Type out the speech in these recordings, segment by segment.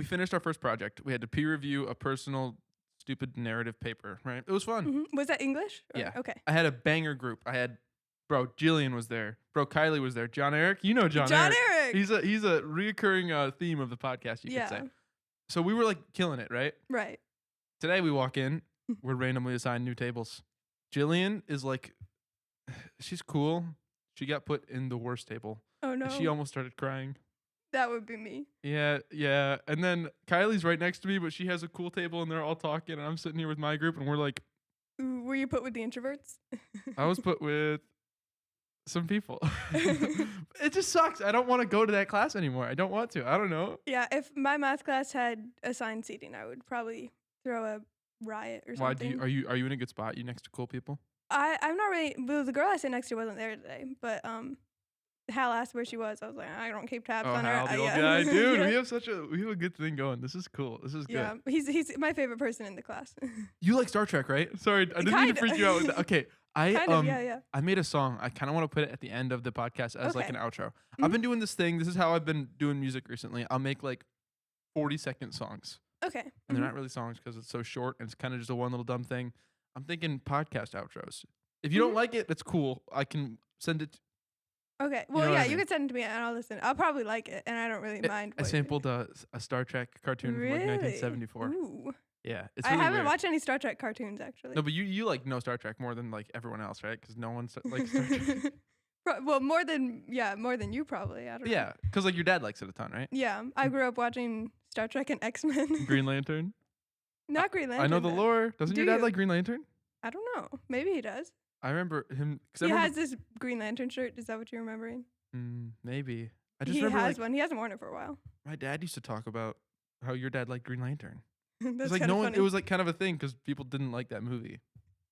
finished our first project. We had to peer review a personal stupid narrative paper, right? It was fun. Mm-hmm. Was that English? Yeah. Okay. I had a banger group. Jillian was there. Kylie was there. John Eric, you know John Eric. He's a reoccurring theme of the podcast, you could say. So we were like killing it, right? Right. Today we walk in, we're randomly assigned new tables. Jillian is like, she's cool. She got put in the worst table. Oh no. She almost started crying. That would be me. Yeah. And then Kylie's right next to me, but she has a cool table and they're all talking and I'm sitting here with my group and we're like. Ooh, were you put with the introverts? I was put with some people. It just sucks. I don't want to go to that class anymore. I don't want to. I don't know. Yeah, if my math class had assigned seating, I would probably throw a riot or something. Are you in a good spot? You next to cool people? I'm not really. Well, the girl I sit next to wasn't there today, but Hal asked where she was. I was like, I don't keep tabs on Hal, her. the old guy, dude. We have a good thing going. This is cool. This is good. Yeah, he's my favorite person in the class. You like Star Trek, right? Sorry, I didn't mean to freak you out with that. Okay. I made a song. I kind of want to put it at the end of the podcast as like an outro. Mm-hmm. I've been doing this thing. This is how I've been doing music recently. I'll make like 40-second songs. Okay. And they're not really songs because it's so short and it's kind of just a one little dumb thing. I'm thinking podcast outros. If you don't like it, that's cool. I can send it. Okay. Well, you can send it to me and I'll listen. I'll probably like it and I don't really mind. I sampled a Star Trek cartoon from like 1974. Ooh. Yeah, it's really I haven't weird. watched any Star Trek cartoons actually. No, but you like know Star Trek more than like everyone else, right? Because no one likes Star Trek. Well, more than you probably. I don't know. Yeah, because like your dad likes it a ton, right? Yeah, I grew up watching Star Trek and X-Men. Green Lantern. Not Green Lantern. I know the lore. Doesn't your dad like Green Lantern? I don't know. Maybe he does. I remember him. He has this Green Lantern shirt. Is that what you're remembering? Maybe. He has one. He hasn't worn it for a while. My dad used to talk about how your dad liked Green Lantern. That's like funny. It was like kind of a thing because people didn't like that movie.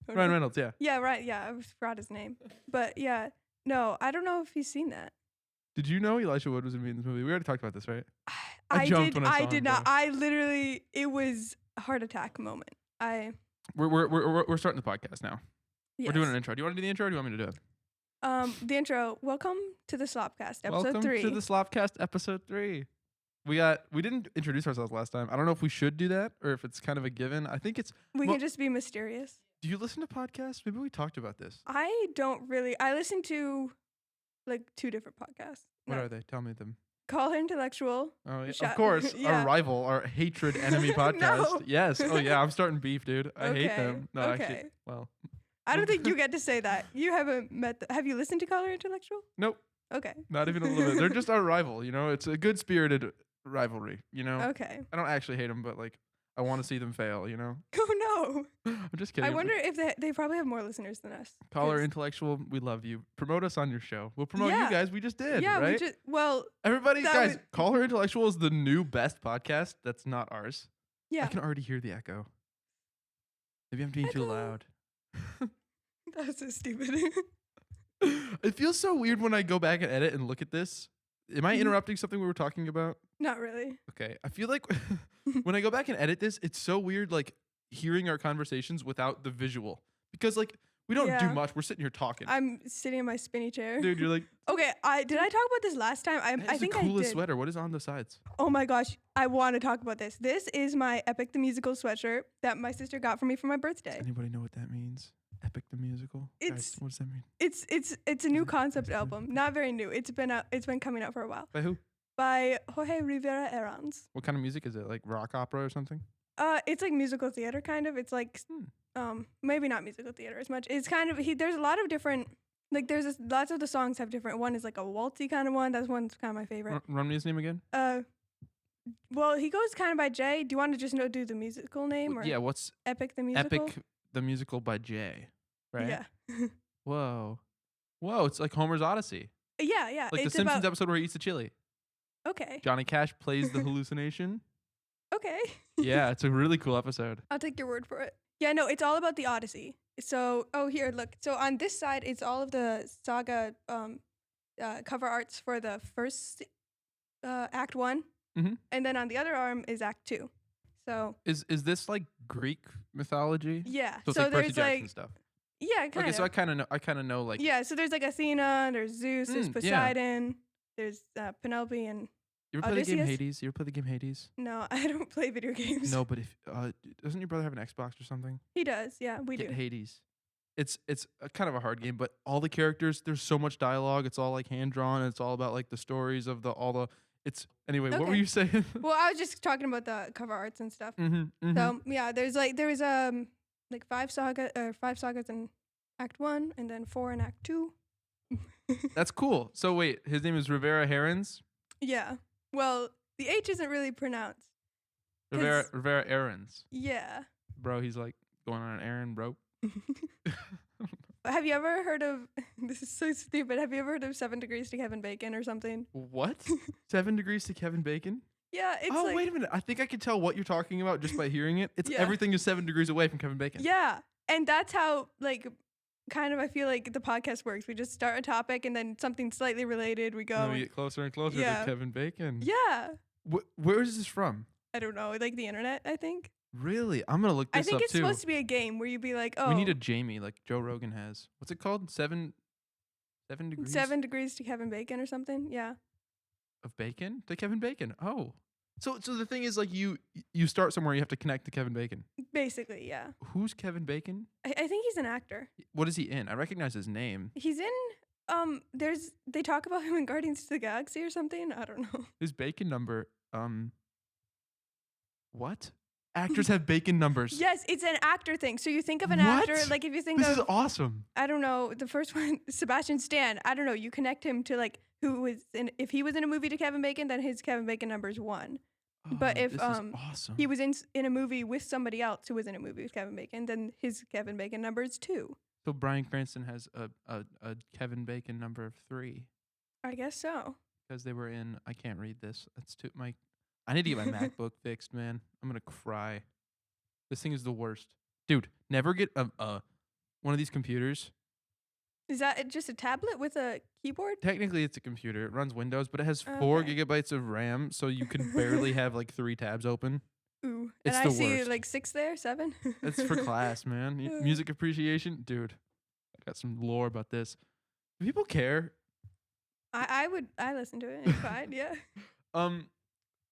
Ryan Reynolds, yeah. Yeah, right. Yeah, I forgot his name. But yeah, no, I don't know if he's seen that. Did you know Elisha Wood was in this movie? We already talked about this, right? I did not. I literally, it was a heart attack moment. We're starting the podcast now. Yes. We're doing an intro. Do you want to do the intro or do you want me to do it? The intro. Welcome to the Slopcast, episode Welcome 3. Welcome to the Slopcast, episode 3. We didn't introduce ourselves last time. I don't know if we should do that or if it's kind of a given. I think we can just be mysterious. Do you listen to podcasts? Maybe we talked about this. I don't really. I listen to like 2 different podcasts. What are they? Tell me them. Call Her Intellectual. Oh, yeah. Of course. Yeah. Our rival, our hatred enemy podcast. No. Yes. Oh, yeah. I'm starting beef, dude. I hate them. No, okay. Actually, well. I don't think you get to say that. You haven't met have you listened to Call Her Intellectual? Nope. Okay. Not even a little bit. They're just our rival, you know? It's a good-spirited rivalry, you know? Okay. I don't actually hate them, but like, I want to see them fail, you know? Oh, no. I'm just kidding. I wonder if they probably have more listeners than us. Call Her Intellectual, we love you. Promote us on your show. We'll promote you guys. We just did, right? Everybody, guys, Call Her Intellectual is the new best podcast that's not ours. Yeah. I can already hear the echo. Maybe I'm being too loud. That was so stupid. It feels so weird when I go back and edit and look at this. Am I interrupting something we were talking about? Not really. Okay. I feel like when I go back and edit this, it's so weird like hearing our conversations without the visual. Because like we don't do much. We're sitting here talking. I'm sitting in my spinny chair. Dude, you're like okay, did I talk about this last time? I think I did. The coolest sweater. What is on the sides? Oh my gosh. I want to talk about this. This is my Epic the Musical sweatshirt that my sister got for me for my birthday. Does anybody know what that means? Epic the Musical? Guys, what does that mean? It's a new concept album. Not very new. It's been coming out for a while. By who? By Jorge Rivera Arons. What kind of music is it? Like rock opera or something? It's like musical theater kind of. It's like maybe not musical theater as much. It's kind of there's a lot of different like lots of the songs have different. One is like a waltzy kind of one. That's one's kind of my favorite. Run me his name again. Well, he goes kind of by Jay. Do you want to just do the musical name or what's Epic the Musical? Epic the Musical by Jay, right? Yeah. Whoa, it's like Homer's Odyssey. Yeah. Like the Simpsons episode where he eats the chili. Okay. Johnny Cash plays the hallucination. Okay. Yeah, it's a really cool episode. I'll take your word for it. Yeah, no, it's all about the Odyssey. So, here, look. So on this side, it's all of the saga cover arts for the first Act 1. Mm-hmm. And then on the other arm is Act 2. So is this like Greek mythology? Yeah. So, it's like Percy Jackson stuff. Yeah, kind of. Okay, so I kind of know like. Yeah, so there's like Athena, there's Zeus, there's Poseidon, there's Penelope and You ever play the game Hades? You ever play the game Hades? No, I don't play video games. No, but if doesn't your brother have an Xbox or something? He does. Yeah, we Get do. Hades. It's a kind of a hard game, but all the characters, there's so much dialogue. It's all like hand drawn. And it's all about like the stories of It's anyway. Okay. What were you saying? Well, I was just talking about the cover arts and stuff. So yeah, there was like 5 sagas in Act 1 and then 4 in Act 2. That's cool. So wait, his name is Rivera Herons? Yeah. Well, the H isn't really pronounced. Rivera Errands. Yeah. Bro, he's like going on an errand, bro. Have you ever heard of, this is so stupid, have you ever heard of 7 Degrees to Kevin Bacon or something? What? 7 Degrees to Kevin Bacon? Yeah, it's like, wait a minute. I think I can tell what you're talking about just by hearing it. It's everything is 7 degrees away from Kevin Bacon. Yeah. And that's how, like, kind of I feel like the podcast works. We just start a topic and then something slightly related. We go. And we get closer and closer to Kevin Bacon. Yeah. Where is this from? I don't know. Like the internet, I think. Really? I'm going to look this up too. I think it's supposed to be a game where you'd be like, oh. We need a Jamie like Joe Rogan has. What's it called? 7 degrees? 7 degrees to Kevin Bacon or something. Yeah. Of bacon? To Kevin Bacon. Oh. So the thing is like you start somewhere, you have to connect to Kevin Bacon. Basically, yeah. Who's Kevin Bacon? I think he's an actor. What is he in? I recognize his name. He's in they talk about him in Guardians of the Galaxy or something. I don't know. His bacon number, what? Actors have bacon numbers. Yes, it's an actor thing. So you think of an actor, like if you think this is awesome. I don't know, the first one, Sebastian Stan. I don't know. You connect him to like who was in. If he was in a movie to Kevin Bacon, then his Kevin Bacon number is 1. But if awesome. He was in a movie with somebody else who was in a movie with Kevin Bacon, then his Kevin Bacon number is 2. So Bryan Cranston has a Kevin Bacon number of 3. I guess so. Because they were in. I can't read this. That's too I need to get my MacBook fixed, man. I'm gonna cry. This thing is the worst, dude. Never get one of these computers. Is that just a tablet with a keyboard? Technically, it's a computer. It runs Windows, but it has 4 gigabytes of RAM, so you can barely have like 3 tabs open. Ooh, it's and the I see worst. Like 6 there, 7. It's for class, man. Music appreciation, dude. I got some lore about this. Do people care? I listen to it. It's fine. Yeah.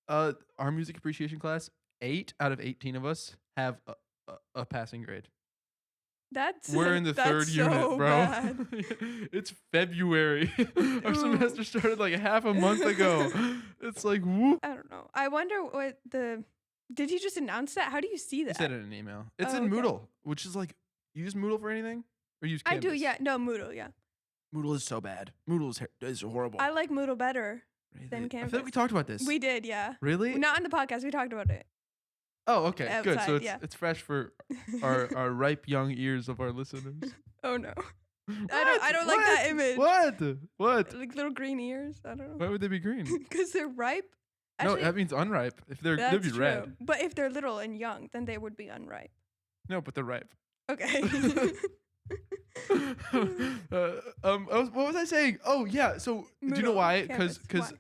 Our music appreciation class, 8 out of 18 of us have a passing grade. We're in the 3rd unit, bro. Bad. It's February. Our semester started like half a month ago. It's like whoop. I don't know. I wonder what did he just announce that? How do you see that? He said it in an email. It's in Moodle, which is like, you use Moodle for anything? Or use Canvas? I do, yeah. No, Moodle, yeah. Moodle is so bad. Moodle is horrible. I like Moodle better than Canvas. I feel like we talked about this. We did, yeah. Really? Not on the podcast. We talked about it. Oh, okay, outside, good. So it's fresh for our ripe young ears of our listeners. Oh no, I don't like that image. What? Like little green ears. I don't know. Why would they be green? Because they're ripe. Actually, no, that means unripe. If they'd be red. But if they're little and young, then they would be unripe. No, but they're ripe. Okay. What was I saying? Oh yeah. So Moodle, do you know why? Canvas, Because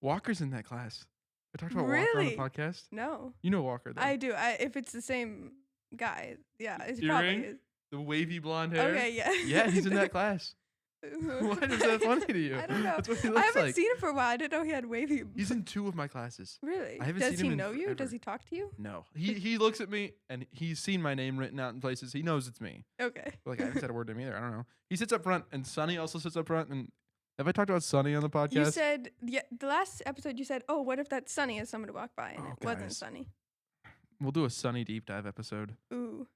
Walker's in that class. I talked about really? Walker on the podcast. No. You know Walker, though. I do. If it's the same guy, yeah, it's Earring? probably is. The wavy blonde hair. Okay, yeah. Yeah, he's in that class. Why is that funny to you? I don't know. That's what he looks I haven't like. seen him for a while. I didn't know he had wavy. He's in 2 of my classes. Really? I haven't Does seen he him know you? forever. Does he talk to you? No. He looks at me and he's seen my name written out in places. He knows it's me. Okay. But, like, I haven't said a word to him either. I don't know. He sits up front, and Sonny also sits up front. And have I talked about Sonny on the podcast? You said, yeah, the last episode you said, oh, what if that's Sunny as someone to walk by and it wasn't guys. Sunny? We'll do a Sonny deep dive episode. Ooh.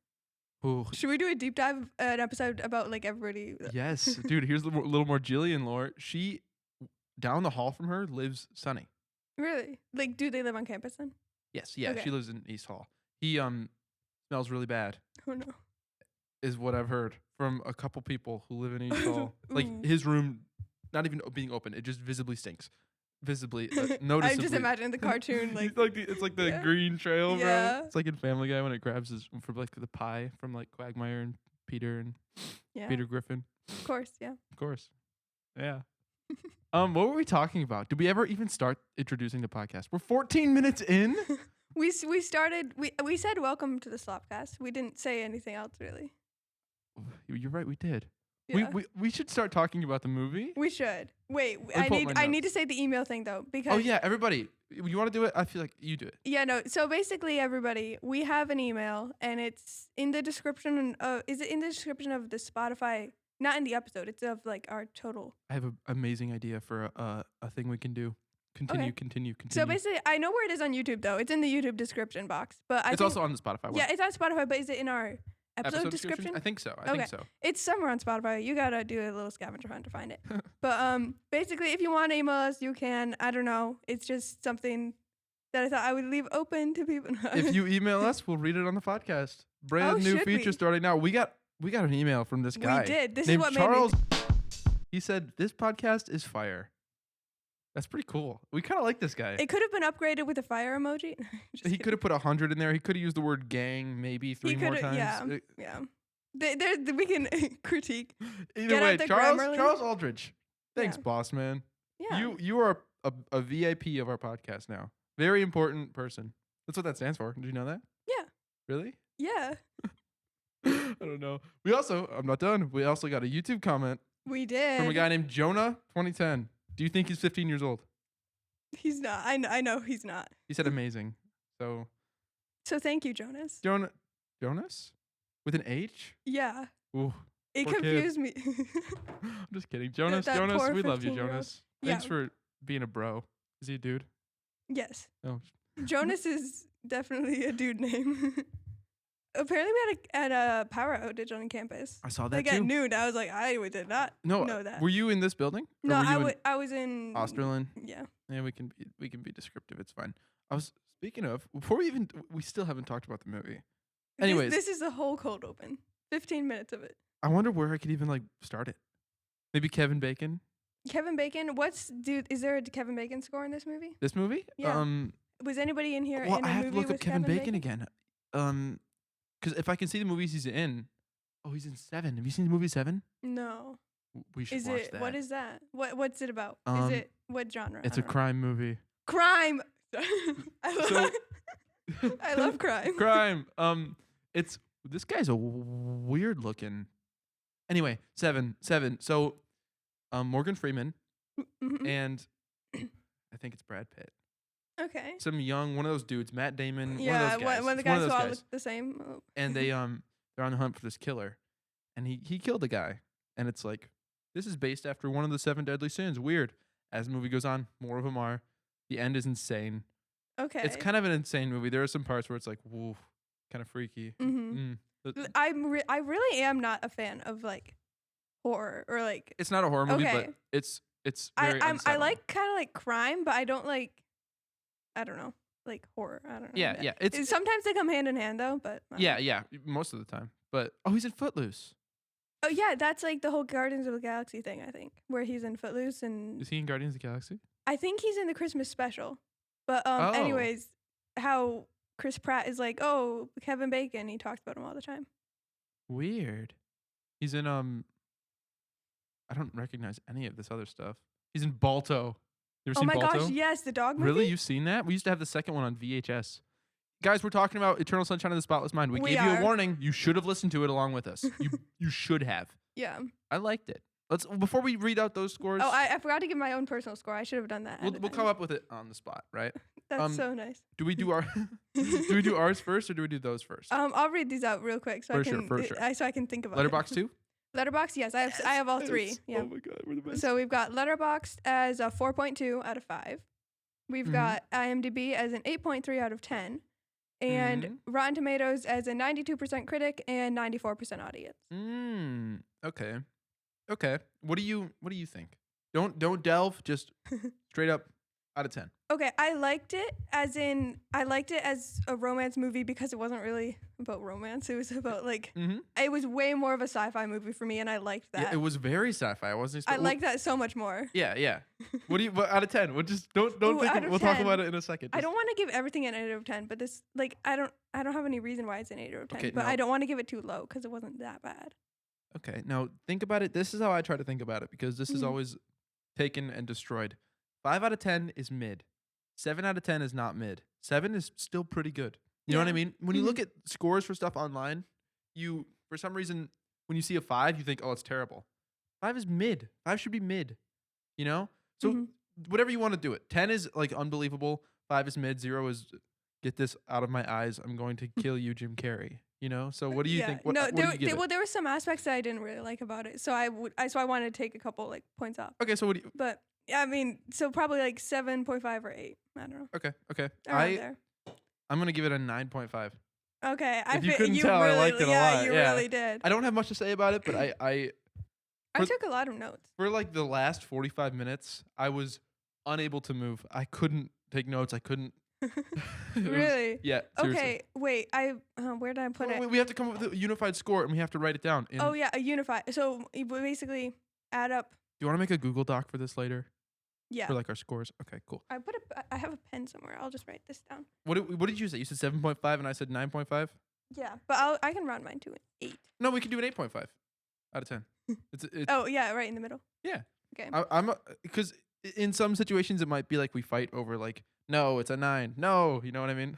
Ooh. Should we do a deep dive, an episode about like everybody? Yes, dude. Here's a little more Jillian lore. She, down the hall from her, lives Sunny. Really? Like, do they live on campus then? Yes, yeah. Okay. She lives in East Hall. He smells really bad. Oh no. Is what I've heard from a couple people who live in East Hall. Like Ooh. his room, not even being open, it just visibly stinks. Visibly, noticeably. I just imagine the cartoon like. It's like the green trail, bro. Yeah. It's like in Family Guy when it grabs his from like the pie from like Quagmire and Peter and Yeah. Peter Griffin. Of course, yeah. Of course. Yeah. What were we talking about? Did we ever even start introducing the podcast? We're 14 minutes in. We started. We said welcome to the Slopcast. We didn't say anything else really. You're right. We did. Yeah. We should start talking about the movie. We should. Wait, I need to say the email thing though, because oh yeah, everybody, you want to do it? I feel like you do it. Yeah, no. So basically, everybody, we have an email, and it's in the description. Is it in the description of the Spotify? Not in the episode. It's of like our total. I have an amazing idea for a thing we can do. Continue. So basically, I know where it is on YouTube though. It's in the YouTube description box, but it's also on the Spotify one. Yeah, it's on Spotify, but is it in our episode description? I think so. I think so. It's somewhere on Spotify. You gotta do a little scavenger hunt to find it. But basically, if you want to email us, you can. I don't know. It's just something that I thought I would leave open to people. If you email us, we'll read it on the podcast. Brand new feature starting now. We got an email from this guy. We did. This named is what Charles. made me. He said this podcast is fire. That's pretty cool. We kind of like this guy. It could have been upgraded with a fire emoji. He could have put 100 in there. He could have used the word gang maybe 3 more times. Yeah. We can critique. Either way, Charles Aldridge. Thanks, boss man. Yeah. You are a VIP of our podcast now. Very important person. That's what that stands for. Did you know that? Yeah. Really? Yeah. I don't know. I'm not done. We also got a YouTube comment. We did. From a guy named Jonah 2010. Do you think he's 15 years old? He's not. I know he's not. He said amazing. So thank you, Jonas. Jonas? With an H? Yeah. Ooh. It confused me. I'm just kidding. Jonas, we love you, Jonas. Thanks for being a bro. Is he a dude? Yes. Oh. Jonas is definitely a dude name. Apparently, we had a power outage on campus. I saw that like too. At noon. I was like, I did not know that. Were you in this building? No, I was in Osterlin. Yeah. Yeah, we can be descriptive. It's fine. I was speaking of before we still haven't talked about the movie. Anyways, this is the whole cold open. 15 minutes of it. I wonder where I could even start it. Maybe Kevin Bacon. Kevin Bacon. Is there a Kevin Bacon score in this movie? This movie? Yeah. Was anybody in here? Well, in a I have movie to look up with Kevin Bacon again. Because if I can see the movies he's in, he's in 7. Have you seen the movie 7? No. We should watch that. What is that? What's it about? Is it what genre? It's a crime movie. Crime. I love crime. Crime. This guy's a weird looking. Anyway, 7. So, Morgan Freeman, and I think it's Brad Pitt. Okay. Some one of those dudes, Matt Damon. Yeah, one of those guys. One of the guys who all look the same. Oh. And they're on the hunt for this killer, and he killed a guy, and it's like this is based after one of the 7 deadly sins. Weird. As the movie goes on, more of them are. The end is insane. Okay. It's kind of an insane movie. There are some parts where it's like, whoa, kind of freaky. Mm-hmm. I really am not a fan of horror or It's not a horror movie, but it's very unsettling. I like kind of like crime, but I don't like. I don't know, like horror. I don't know. Yeah. Sometimes they come hand in hand though, but yeah, most of the time. But he's in Footloose. Oh yeah, that's like the whole Guardians of the Galaxy thing. I think where he's in Footloose and. Is he in Guardians of the Galaxy? I think he's in the Christmas special, but anyways, how Chris Pratt is like, oh, Kevin Bacon. He talks about him all the time. Weird. He's in I don't recognize any of this other stuff. He's in Balto. You ever seen Balto? Oh my gosh, yes, the dog movie. Really? You've seen that? We used to have the second one on VHS. Guys, we're talking about Eternal Sunshine of the Spotless Mind. We gave you a warning. You should have listened to it along with us. You should have. Yeah. I liked it. Before we read out those scores. Oh, I forgot to give my own personal score. I should have done that. We'll come up with it on the spot, right? That's so nice. Do we do ours first or do we do those first? I'll read these out real quick so I can think about Letterboxd too? Letterboxd, yes. I have all 3. Yeah. Oh my god, we're the best. So we've got Letterboxd as a 4.2 out of 5. We've got IMDb as an 8.3 out of 10. And Rotten Tomatoes as a 92% critic and 94% audience. Okay. What do you think? Don't delve, just straight up out of 10. Okay, I liked it as a romance movie because it wasn't really about romance. It was about it was way more of a sci-fi movie for me, and I liked that. Yeah, it was very sci-fi. I liked that so much more. Yeah. What out of 10? We'll just don't think we'll talk about it in a second. I don't want to give everything an 8 out of 10, but this I don't have any reason why it's an 8 out of 10. Okay, but I don't want to give it too low because it wasn't that bad. Okay, now think about it. This is how I try to think about it because this is always taken and destroyed. 5 out of 10 is mid. 7 out of 10 is not mid. 7 is still pretty good. You know what I mean? When you look at scores for stuff online, for some reason, when you see a 5, you think, oh, it's terrible. 5 is mid. 5 should be mid. You know? So whatever you want to do it. 10 is like unbelievable. 5 is mid. 0 is get this out of my eyes. I'm going to kill you, Jim Carrey. You know? So what do you think? What do you give it? Well, there were some aspects that I didn't really like about it. So I wanted to take a couple like points off. Okay, so what do you? But yeah, I mean, so probably like 7.5 or 8. I don't know. Okay. There. I'm gonna give it a 9.5. Okay, if you couldn't tell, I liked it a lot. You really did. I don't have much to say about it, but I took a lot of notes. For like the last 45 minutes, I was unable to move. I couldn't take notes. I couldn't. Really? Yeah. Seriously. Okay. Wait. Where did I put it? We have to come up with a unified score, and we have to write it down. Oh yeah, a unified. So we basically add up. Do you want to make a Google Doc for this later? Yeah. For like our scores. Okay, cool. I have a pen somewhere. I'll just write this down. What did you say? You said 7.5 and I said 9.5? Yeah, but I can round mine to an 8. No, we can do an 8.5 out of 10. It's oh, yeah, right in the middle. Yeah. Okay. Because in some situations it might be like we fight over like, no, it's a 9. No, you know what I mean?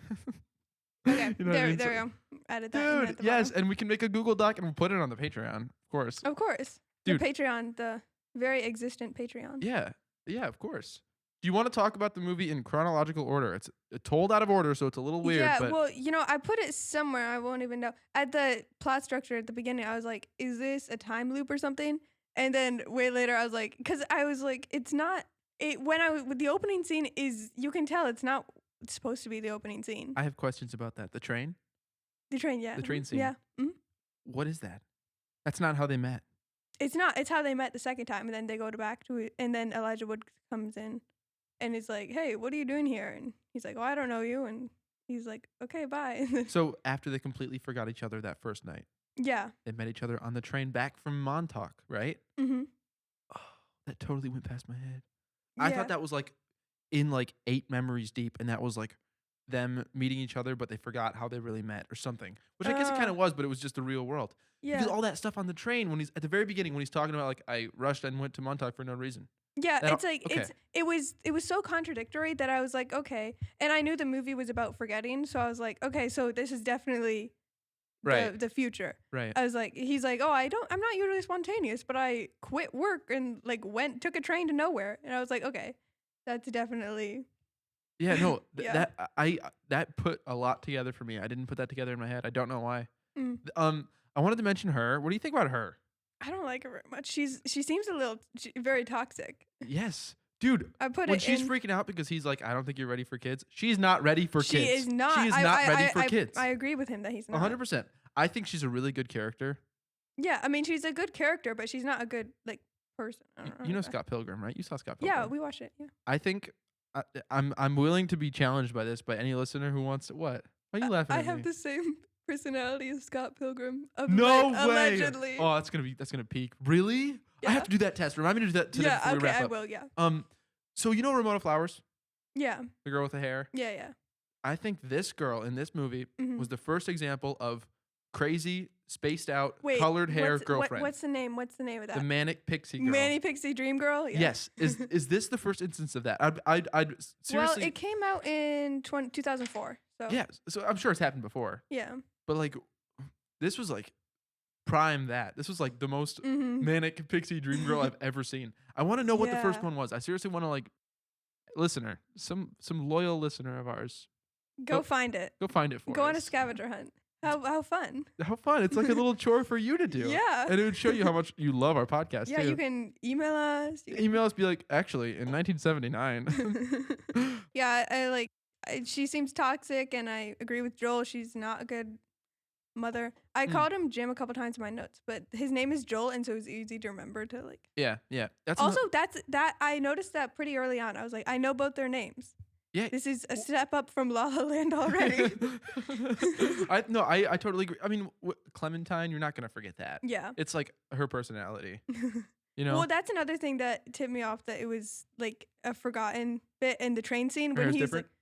Okay. You know there we go. Added that. Dude, yes, and we can make a Google Doc and we'll put it on the Patreon, of course. Of course. Dude. The Patreon, the very existent Patreon. Yeah. Yeah, of course. Do you want to talk about the movie in chronological order? It's told out of order, so it's a little weird. Yeah, but well, I put it somewhere. I won't even know. At the plot structure at the beginning, I was like, is this a time loop or something? And then way later, I was like, because I was like, it's not. With the opening scene is, you can tell it's not supposed to be the opening scene. I have questions about that. The train? The train, yeah. The train scene? Yeah. Mm-hmm. What is that? That's not how they met. It's not. It's how they met the second time, and then they go back to it, and then Elijah Wood comes in. And it's like, hey, what are you doing here? And he's like, well, I don't know you. And he's like, okay, bye. So after they completely forgot each other that first night. Yeah. They met each other on the train back from Montauk, right? Mm-hmm. Oh, that totally went past my head. Yeah. I thought that was like in like 8 memories deep. And that was like them meeting each other, but they forgot how they really met or something. Which I guess it kind of was, but it was just the real world. Yeah. Because all that stuff on the train when he's at the very beginning, when he's talking about like, I rushed and went to Montauk for no reason. Yeah, it's like it was so contradictory that I was like, okay, and I knew the movie was about forgetting, so I was like, okay, so this is definitely the future. Right. I was like, he's like, oh, I'm not usually spontaneous, but I quit work and like took a train to nowhere, and I was like, okay, that's definitely. Yeah, no, that put a lot together for me. I didn't put that together in my head. I don't know why. I wanted to mention her. What do you think about her? I don't like her very much. She seems very toxic. Yes. Dude, when she's freaking out because he's like, I don't think you're ready for kids. She's not ready for kids. She is not. She is not ready for kids. I agree with him that he's not. 100%. I think she's a really good character. Yeah, I mean, she's a good character, but she's not a good like person. I don't know. You know Scott Pilgrim, right? You saw Scott Pilgrim. Yeah, we watched it. Yeah. I think I'm willing to be challenged by this by any listener who wants to. What? Why are you laughing at me? I have the same personality as Scott Pilgrim. No way. Allegedly. Oh, that's gonna peak. Really? Yeah. I have to do that test. Remind me to do that today before we wrap up. I will. Yeah. So you know Ramona Flowers? Yeah. The girl with the hair. Yeah. I think this girl in this movie was the first example of crazy, spaced out, colored hair girlfriend. What's the name? What's the name of that? The manic pixie girl. Manic pixie dream girl. Yeah. Yes. Is this the first instance of that? I'd seriously. Well, it came out in 2004. So. Yeah. So I'm sure it's happened before. Yeah. But like, this was like prime that. This was like the most manic pixie dream girl I've ever seen. I want to know what the first one was. I seriously want to like, listener, some loyal listener of ours. Go find it. Go find it for us. Go on a scavenger hunt. How fun. How fun. It's like a little chore for you to do. Yeah. And it would show you how much you love our podcast too. Yeah, you can email us. Email us, be like, actually, in 1979. Yeah, she seems toxic, and I agree with Joel. She's not a good mother. I called him Jim a couple times in my notes, but his name is Joel, and so it's easy to remember to like. Yeah. That's I noticed that pretty early on. I was like, I know both their names. Yeah. This is a step up from La La Land already. I totally agree. I mean, Clementine, you're not gonna forget that. Yeah. It's like her personality. You know. Well, that's another thing that tipped me off, that it was like a forgotten bit in the train scene when he's different? Like,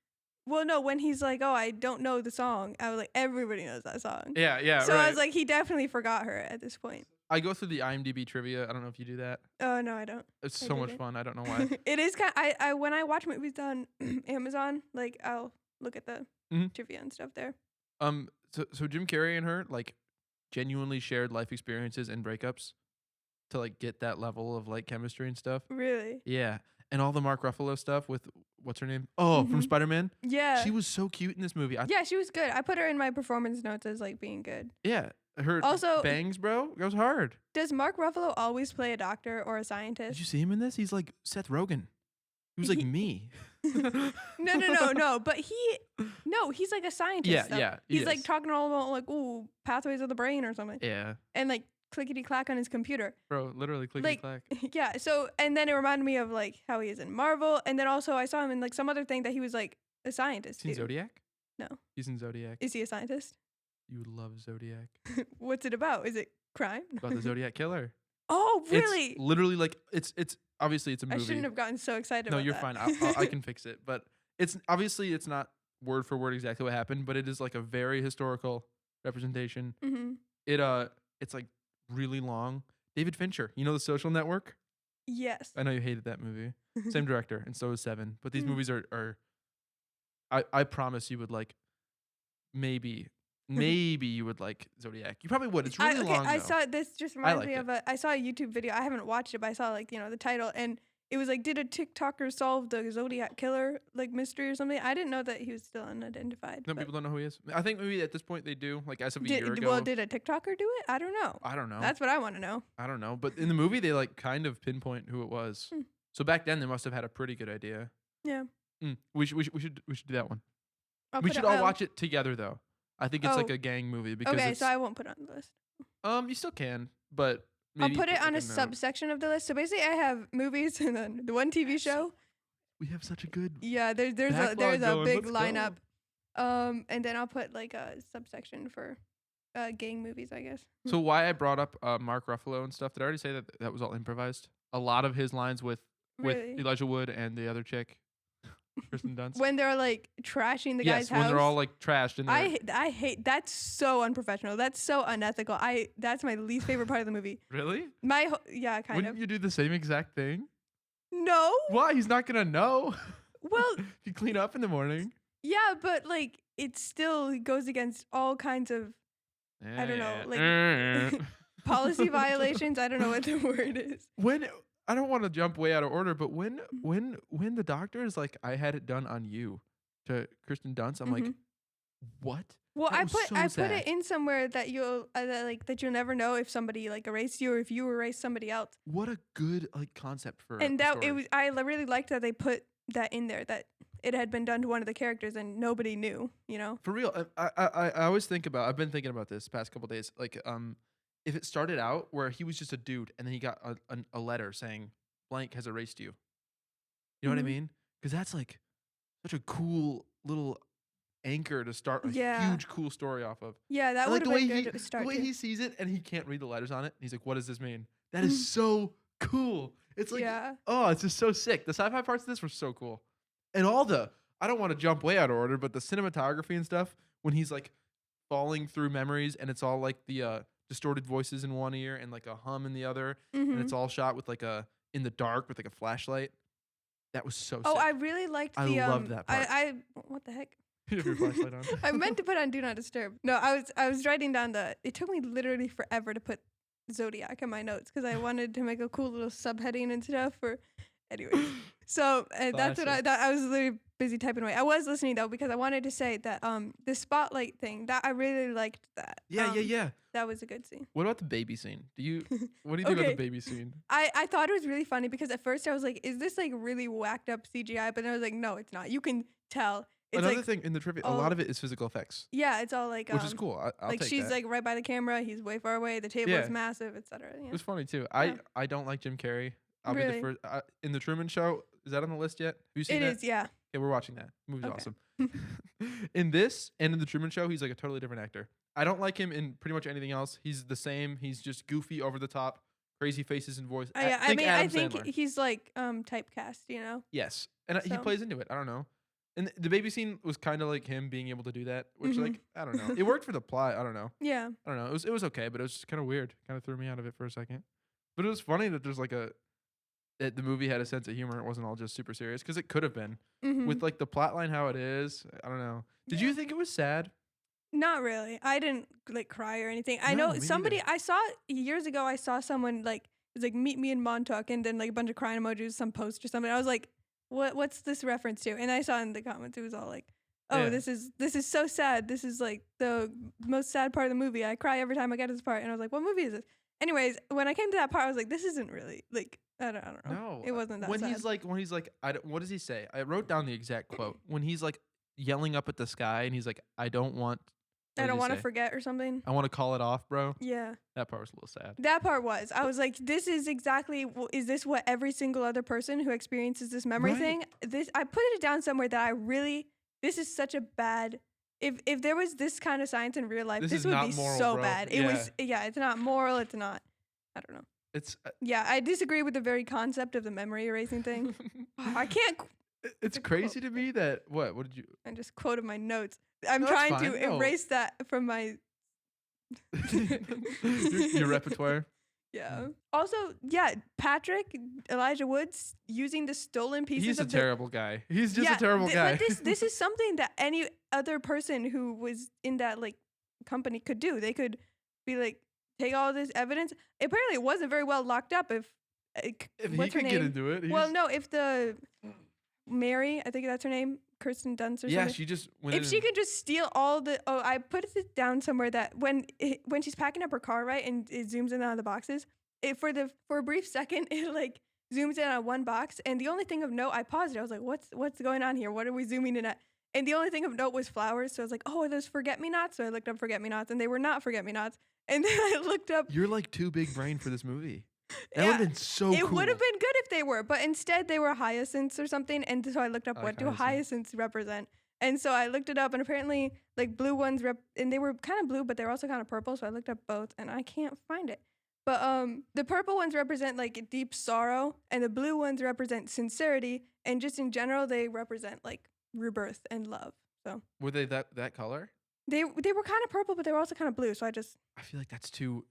well, no, when he's like, oh, I don't know the song. I was like, everybody knows that song. Yeah. So I was like, he definitely forgot her at this point. I go through the IMDb trivia. I don't know if you do that. Oh, no, I don't. It's so much fun. I don't know why. It is kind of, I when I watch movies on Amazon, like I'll look at the trivia and stuff there. So Jim Carrey and her like genuinely shared life experiences and breakups. to like get that level of like chemistry and stuff. Really? Yeah. And all the Mark Ruffalo stuff with what's her name? Oh, from Spider-Man. Yeah. She was so cute in this movie. Yeah, she was good. I put her in my performance notes as like being good. Yeah. Her also, bangs, bro, goes hard. Does Mark Ruffalo always play a doctor or a scientist? Did you see him in this? He's like Seth Rogen. He was like me. No. But he's like a scientist. Yeah. He's like talking all about like, ooh, pathways of the brain or something. Yeah. And like clickety clack on his computer. Bro, literally clickety clack. Yeah. So, and then it reminded me of like how he is in Marvel. And then also I saw him in like some other thing that he was like a scientist. He's in Zodiac? No. He's in Zodiac. Is he a scientist? You would love Zodiac. What's it about? Is it crime? About the Zodiac killer. Oh, really? It's literally like it's obviously it's a movie. I shouldn't have gotten so excited about that. No, you're fine. I can fix it. But it's obviously it's not word for word exactly what happened, but it is like a very historical representation. It's like really long. David Fincher, you know The Social Network? Yes. I know you hated that movie. Same director, and so is Seven. But these movies are I promise you would like maybe you would like Zodiac. You probably would. It's really long. I saw this. Just reminds me of I saw a YouTube video. I haven't watched it, but I saw like the title, and it was like, did a TikToker solve the Zodiac killer like mystery or something? I didn't know that he was still unidentified. No, people don't know who he is. I think maybe at this point they do. Like as of a year ago. Well, did a TikToker do it? I don't know. That's what I want to know. I don't know, but in the movie they like kind of pinpoint who it was. So back then they must have had a pretty good idea. Yeah. We should do that one. We should all watch it together though. I think it's like a gang movie because okay, so I won't put it on the list. You still can, but maybe I'll put it on a subsection of the list. So basically, I have movies and then the one TV show. We have such a good there's a big lineup, and then I'll put like a subsection for gang movies, I guess. So why I brought up Mark Ruffalo and stuff? Did I already say that was all improvised? A lot of his lines with Elijah Wood and the other chick. Kristen Dunst. When they're like trashing the guy's house. When they're all like trashed. And I hate that's so unprofessional. That's so unethical. That's my least favorite part of the movie. Really? Kind of. Wouldn't you do the same exact thing? No. Why? He's not gonna know. Well, you clean up in the morning. Yeah, but like it still goes against all kinds of I don't know, like policy violations. I don't know what the word is. I don't want to jump way out of order, but when the doctor is like, I had it done on you to Kristen Dunst, I'm like, what? Well, I put it in somewhere that you'll that you'll never know if somebody like erased you or if you erased somebody else. What a good like concept for and that story. It was. I really liked that they put that in there that it had been done to one of the characters and nobody knew. You know, for real. I always think about. I've been thinking about this past couple days. Like if it started out where he was just a dude and then he got a letter saying blank has erased you. You know what I mean? Because that's like such a cool little anchor to start a huge cool story off of. Yeah, that would have been good to start. The way he sees it and he can't read the letters on it. He's like, what does this mean? That is so cool. It's like, it's just so sick. The sci-fi parts of this were so cool. And I don't want to jump way out of order, but the cinematography and stuff, when he's like falling through memories and it's all like the distorted voices in one ear and like a hum in the other, and it's all shot with like in the dark with like a flashlight. That was so sick. I really liked the I loved that part. What the heck? You have your flashlight on. I meant to put on Do Not Disturb. No, I was writing down it took me literally forever to put Zodiac in my notes because I wanted to make a cool little subheading and stuff anyway. So that's what I was literally busy typing away. I was listening though because I wanted to say that the spotlight thing that I really liked that. Yeah. That was a good scene. What about the baby scene? What do you think about the baby scene? I thought it was really funny because at first I was like, is this like really whacked up CGI? But then I was like, no, it's not. You can tell. It's Another thing in the trivia, a lot of it is physical effects. Yeah, it's all like which is cool. I'll like take she's that. like right by the camera. He's way far away. The table is massive, etc. It was funny too. I don't like Jim Carrey. I'll be the first in the Truman Show. Is that on the list yet? Have you seen that? It is, yeah. Okay, we're watching that. The movie's awesome. In this and in the Truman Show, he's like a totally different actor. I don't like him in pretty much anything else. He's the same. He's just goofy, over the top, crazy faces and voice. I think he's like typecast, you know? Yes. And he plays into it. I don't know. And the baby scene was kind of like him being able to do that, which like, I don't know. It worked for the plot. I don't know. Yeah. I don't know. It was okay, but it was just kind of weird. Kind of threw me out of it for a second. But it was funny that there's like that the movie had a sense of humor. It wasn't all just super serious because it could have been with like the plot line how it is. I don't know. Did you think it was sad? Not really. I didn't like cry or anything. I know somebody. I saw years ago. I saw someone like It's like meet me in Montauk, and then like a bunch of crying emojis, some post or something. I was like, what's this reference to? And I saw in the comments it was all like, oh, this is so sad. This is like the most sad part of the movie. I cry every time I get to this part. And I was like, what movie is this? Anyways, when I came to that part, I was like, this isn't really like I don't know. No, it wasn't that when sad. he's like what does he say? I wrote down the exact quote when he's like yelling up at the sky and he's like, I don't want to forget or something. I want to call it off, bro. Yeah. That part was a little sad. That part was. I was like, this is exactly, is this what every single other person who experiences this memory thing? I put it down somewhere that this is such a bad, if there was this kind of science in real life, this would be moral, so bro. Bad. It was, it's not moral. It's not, I don't know. It's. I disagree with the very concept of the memory erasing thing. I can't. It's crazy to me that, what did you? I just quoted my notes. I'm trying to erase that from my your repertoire. Yeah. Also, Patrick Elijah Woods using the stolen pieces. He's a terrible guy. He's just a terrible guy. But this is something that any other person who was in that like company could do. They could be like, take all this evidence. Apparently, it wasn't very well locked up. If he could get into it. Well, no, if the Mary, I think that's her name, Kirsten Dunst or something. Yeah, she just went if she could just steal all the I put it down somewhere that when she's packing up her car, right, and it zooms in on the boxes, for a brief second it like zooms in on one box, and the only thing of note, I paused it. I was like, what's going on here? What are we zooming in at? And the only thing of note was flowers. So I was like, oh, are those forget-me-nots? So I looked up forget-me-nots, and they were not forget-me-nots. And then I looked up. You're like too big brain for this movie. That would have been so cool. It would have been good if they were, but instead they were hyacinths or something. And so I looked up what do hyacinths represent. And so I looked it up, and apparently like blue ones and they were kind of blue, but they were also kind of purple. So I looked up both, and I can't find it. But the purple ones represent like deep sorrow, and the blue ones represent sincerity, and just in general they represent like rebirth and love. So were they that color? They were kind of purple, but they were also kind of blue. So I feel like that's too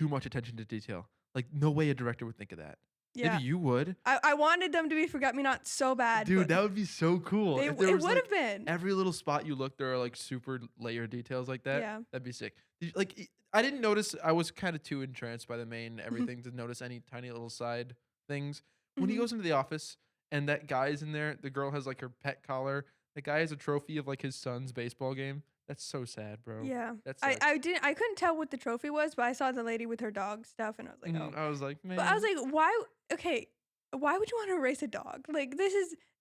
much attention to detail. Like, no way a director would think of that. Yeah. Maybe you would. I wanted them to be forget-me-not so bad. Dude, that would be so cool. It would have been. Every little spot you look, there are like super layered details like that. Yeah. That'd be sick. Like, I didn't notice. I was kind of too entranced by the main everything to notice any tiny little side things. When he goes into the office and that guy's in there, the girl has like her pet collar. The guy has a trophy of like his son's baseball game. That's so sad, bro. Yeah. I couldn't tell what the trophy was, but I saw the lady with her dog stuff, and I was like, oh. I was like, man. But I was like, why would you want to erase a dog? Like,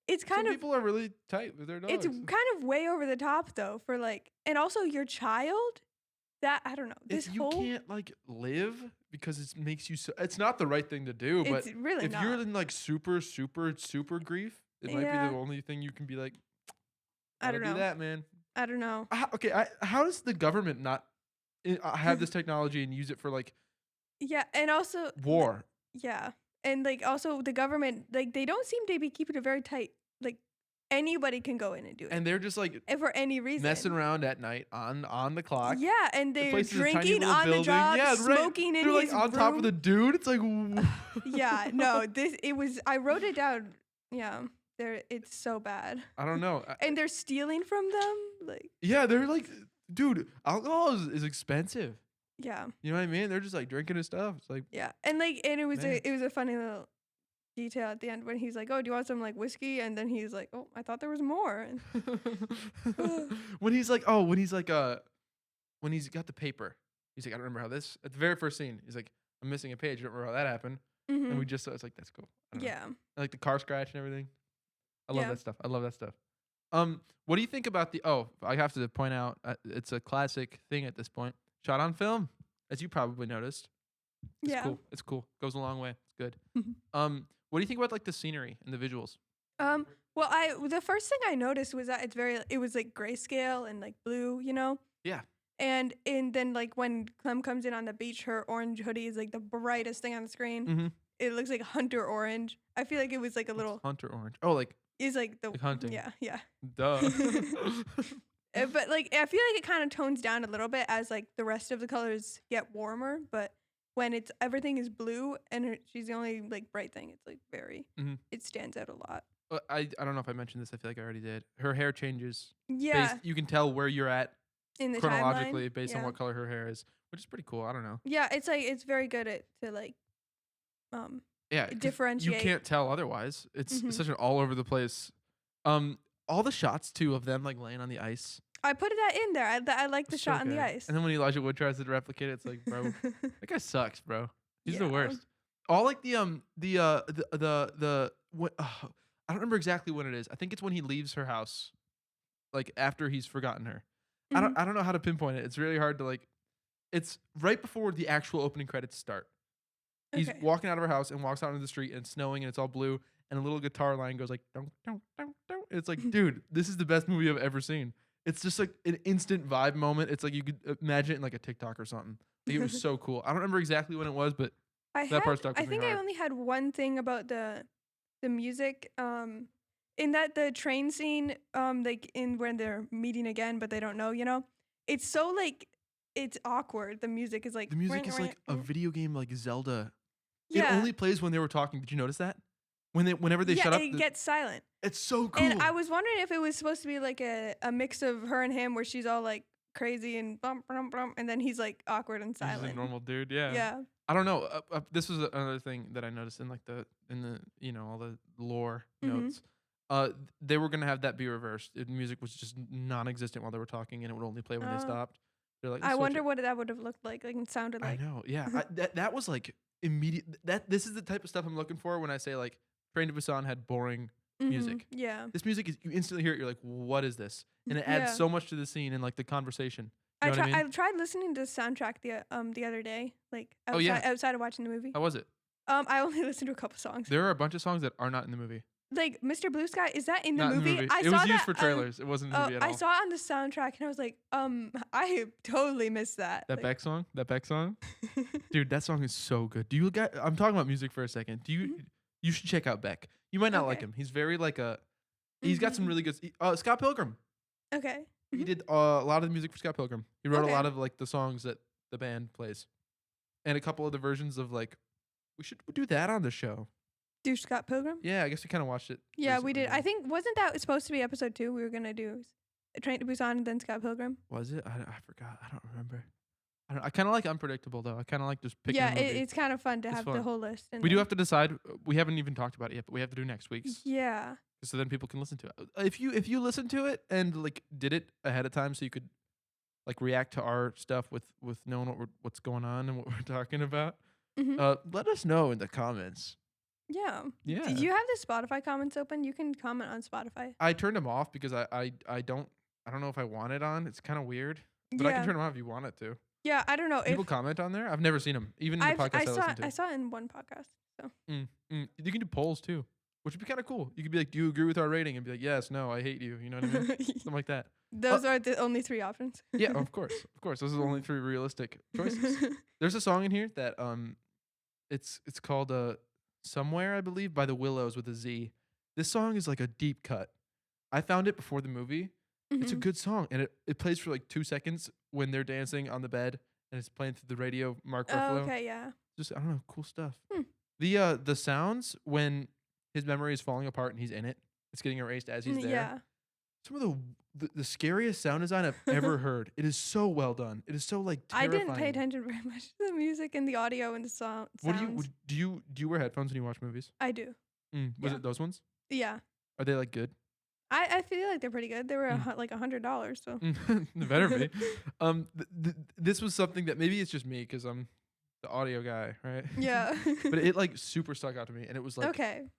it's kind Some people are really tight with their dogs. It's kind of way over the top though for like, and also your child, that, I don't know. If you can't like live because it makes you so, it's not the right thing to do, but it's really if you're in like super, super, super grief, it might be the only thing you can be like, I don't know. Do that, man. I don't know. How does the government not have this technology and use it for like? Yeah, and also war. Yeah, and like also the government, like they don't seem to be keeping it very tight. Like anybody can go in and do it, and they're just like and for any reason messing around at night on the clock. Yeah, and they're drinking on the job, smoking in his room. They're like on top of the dude. It's like yeah, no, I wrote it down. Yeah. It's so bad. I don't know. And they're stealing from them, like. Yeah, they're like, dude, alcohol is expensive. Yeah. You know what I mean? They're just like drinking his stuff. It's like. Yeah, and it was a funny little detail at the end when he's like, "Oh, do you want some like whiskey?" And then he's like, "Oh, I thought there was more." when he's got the paper, he's like, "I don't remember how this." At the very first scene, he's like, "I'm missing a page. I don't remember how that happened." Mm-hmm. And it's like, that's cool. Yeah. I like the car scratch and everything. I love that stuff. What do you think about I have to point out, it's a classic thing at this point. Shot on film, as you probably noticed. It's cool. Goes a long way. It's good. Mm-hmm. What do you think about like the scenery and the visuals? Well, the first thing I noticed was that it was like grayscale and like blue, you know? Yeah. And then like when Clem comes in on the beach, her orange hoodie is like the brightest thing on the screen. Mm-hmm. It looks like hunter orange. I feel like it was like a little hunter orange. Oh, like. Is like the like hunting. Yeah. Duh. But like I feel like it kind of tones down a little bit as like the rest of the colors get warmer. But when everything is blue and she's the only like bright thing, it's like very it stands out a lot. I don't know if I mentioned this. I feel like I already did. Her hair changes. Yeah. You can tell where you're at in the chronologically timeline. Based on what color her hair is, which is pretty cool. I don't know. Yeah, it's like it's very good to like differentiate. You can't tell otherwise. It's such an all over the place. All the shots too of them like laying on the ice. I put that in there. I like the shot on the ice. And then when Elijah Wood tries to replicate it, it's like, bro, that guy sucks, bro. He's the worst. All like I don't remember exactly when it is. I think it's when he leaves her house, like after he's forgotten her. I don't know how to pinpoint it. It's really hard to like. It's right before the actual opening credits start. He's walking out of her house and walks out into the street and it's snowing and it's all blue and a little guitar line goes like don't. It's like, dude, this is the best movie I've ever seen. It's just like an instant vibe moment. It's like you could imagine it in like a TikTok or something. Like, it was so cool. I don't remember exactly when it was, but part stuck with me. I think I only had one thing about the music. In that the train scene, like in when they're meeting again, but they don't know, it's so like it's awkward. The music is like a video game like Zelda. Yeah. It only plays when they were talking. Did you notice that? Whenever they shut up, it gets silent. It's so cool. And I was wondering if it was supposed to be like a mix of her and him, where she's all like crazy and bump, and then he's like awkward and silent. He's a normal dude. Yeah. Yeah. I don't know. This was another thing that I noticed in like in the all the lore notes. They were gonna have that be reversed. The music was just non-existent while they were talking, and it would only play when they stopped. They're like, I wonder what that would have looked like and sounded like. I know. Yeah. That was like immediate. This is the type of stuff I'm looking for when I say like Train to Busan had boring music. Yeah. This music is, you instantly hear it, you're like, what is this? And it adds so much to the scene and like the conversation. You know what I mean? I tried listening to the soundtrack the other day, like outside of watching the movie. How was it? I only listened to a couple songs. There are a bunch of songs that are not in the movie. Like Mr. Blue Sky, is that in the Not movie? In the movie. It was used for trailers. It wasn't in the movie at all. I saw it on the soundtrack and I was like, I totally missed that. That Beck song? Dude, that song is so good. I'm talking about music for a second. You should check out Beck. You might not like him. He's very like he's got some really good Scott Pilgrim. Okay. He did a lot of the music for Scott Pilgrim. He wrote a lot of like the songs that the band plays. And a couple of the versions of like, we should do that on the show. Do Scott Pilgrim? Yeah, I guess we kind of watched it. Yeah, recently. we did. I think, wasn't that supposed to be episode 2? We were going to do Train to Busan and then Scott Pilgrim. Was it? I forgot. I don't remember. I kind of like Unpredictable, though. I kind of like just picking a movie. It's kind of fun to have the whole list. We do have to decide. We haven't even talked about it yet, but we have to do next week's. Yeah. So then people can listen to it. If you listen to it and like did it ahead of time so you could like react to our stuff with knowing what's going on and what we're talking about, let us know in the comments. Yeah. Yeah. Did you have the Spotify comments open? You can comment on Spotify. I turned them off because I don't know if I want it on. It's kind of weird. But I can turn them off if you want it to. Yeah, I don't know. People comment on there? I've never seen them. Even in the podcast I listen to. I saw it in one podcast. So. You can do polls too, which would be kind of cool. You could be like, do you agree with our rating? And be like, yes, no, I hate you. You know what I mean? Something like that. Those are the only 3 options. Yeah, of course. Those are the only 3 realistic choices. There's a song in here that it's called Somewhere, I believe, by the Willows with a Z. This song is like a deep cut. I found it before the movie. It's a good song, and it plays for like 2 seconds when they're dancing on the bed, and it's playing through the radio. Mark Ruffalo. Oh, okay, yeah. Just I don't know, cool stuff. The sounds when his memory is falling apart and he's in it, it's getting erased as he's there. Yeah. Some of the scariest sound design I've ever heard. It is so well done. It is so like terrifying. I didn't pay attention very much to the music and the audio and the sounds. Do you wear headphones when you watch movies? I do. Was it those ones? Yeah. Are they like good? I feel like they're pretty good. They were like $100, so. They better be. This was something that maybe it's just me because I'm the audio guy, right? Yeah. But it like super stuck out to me, and it was like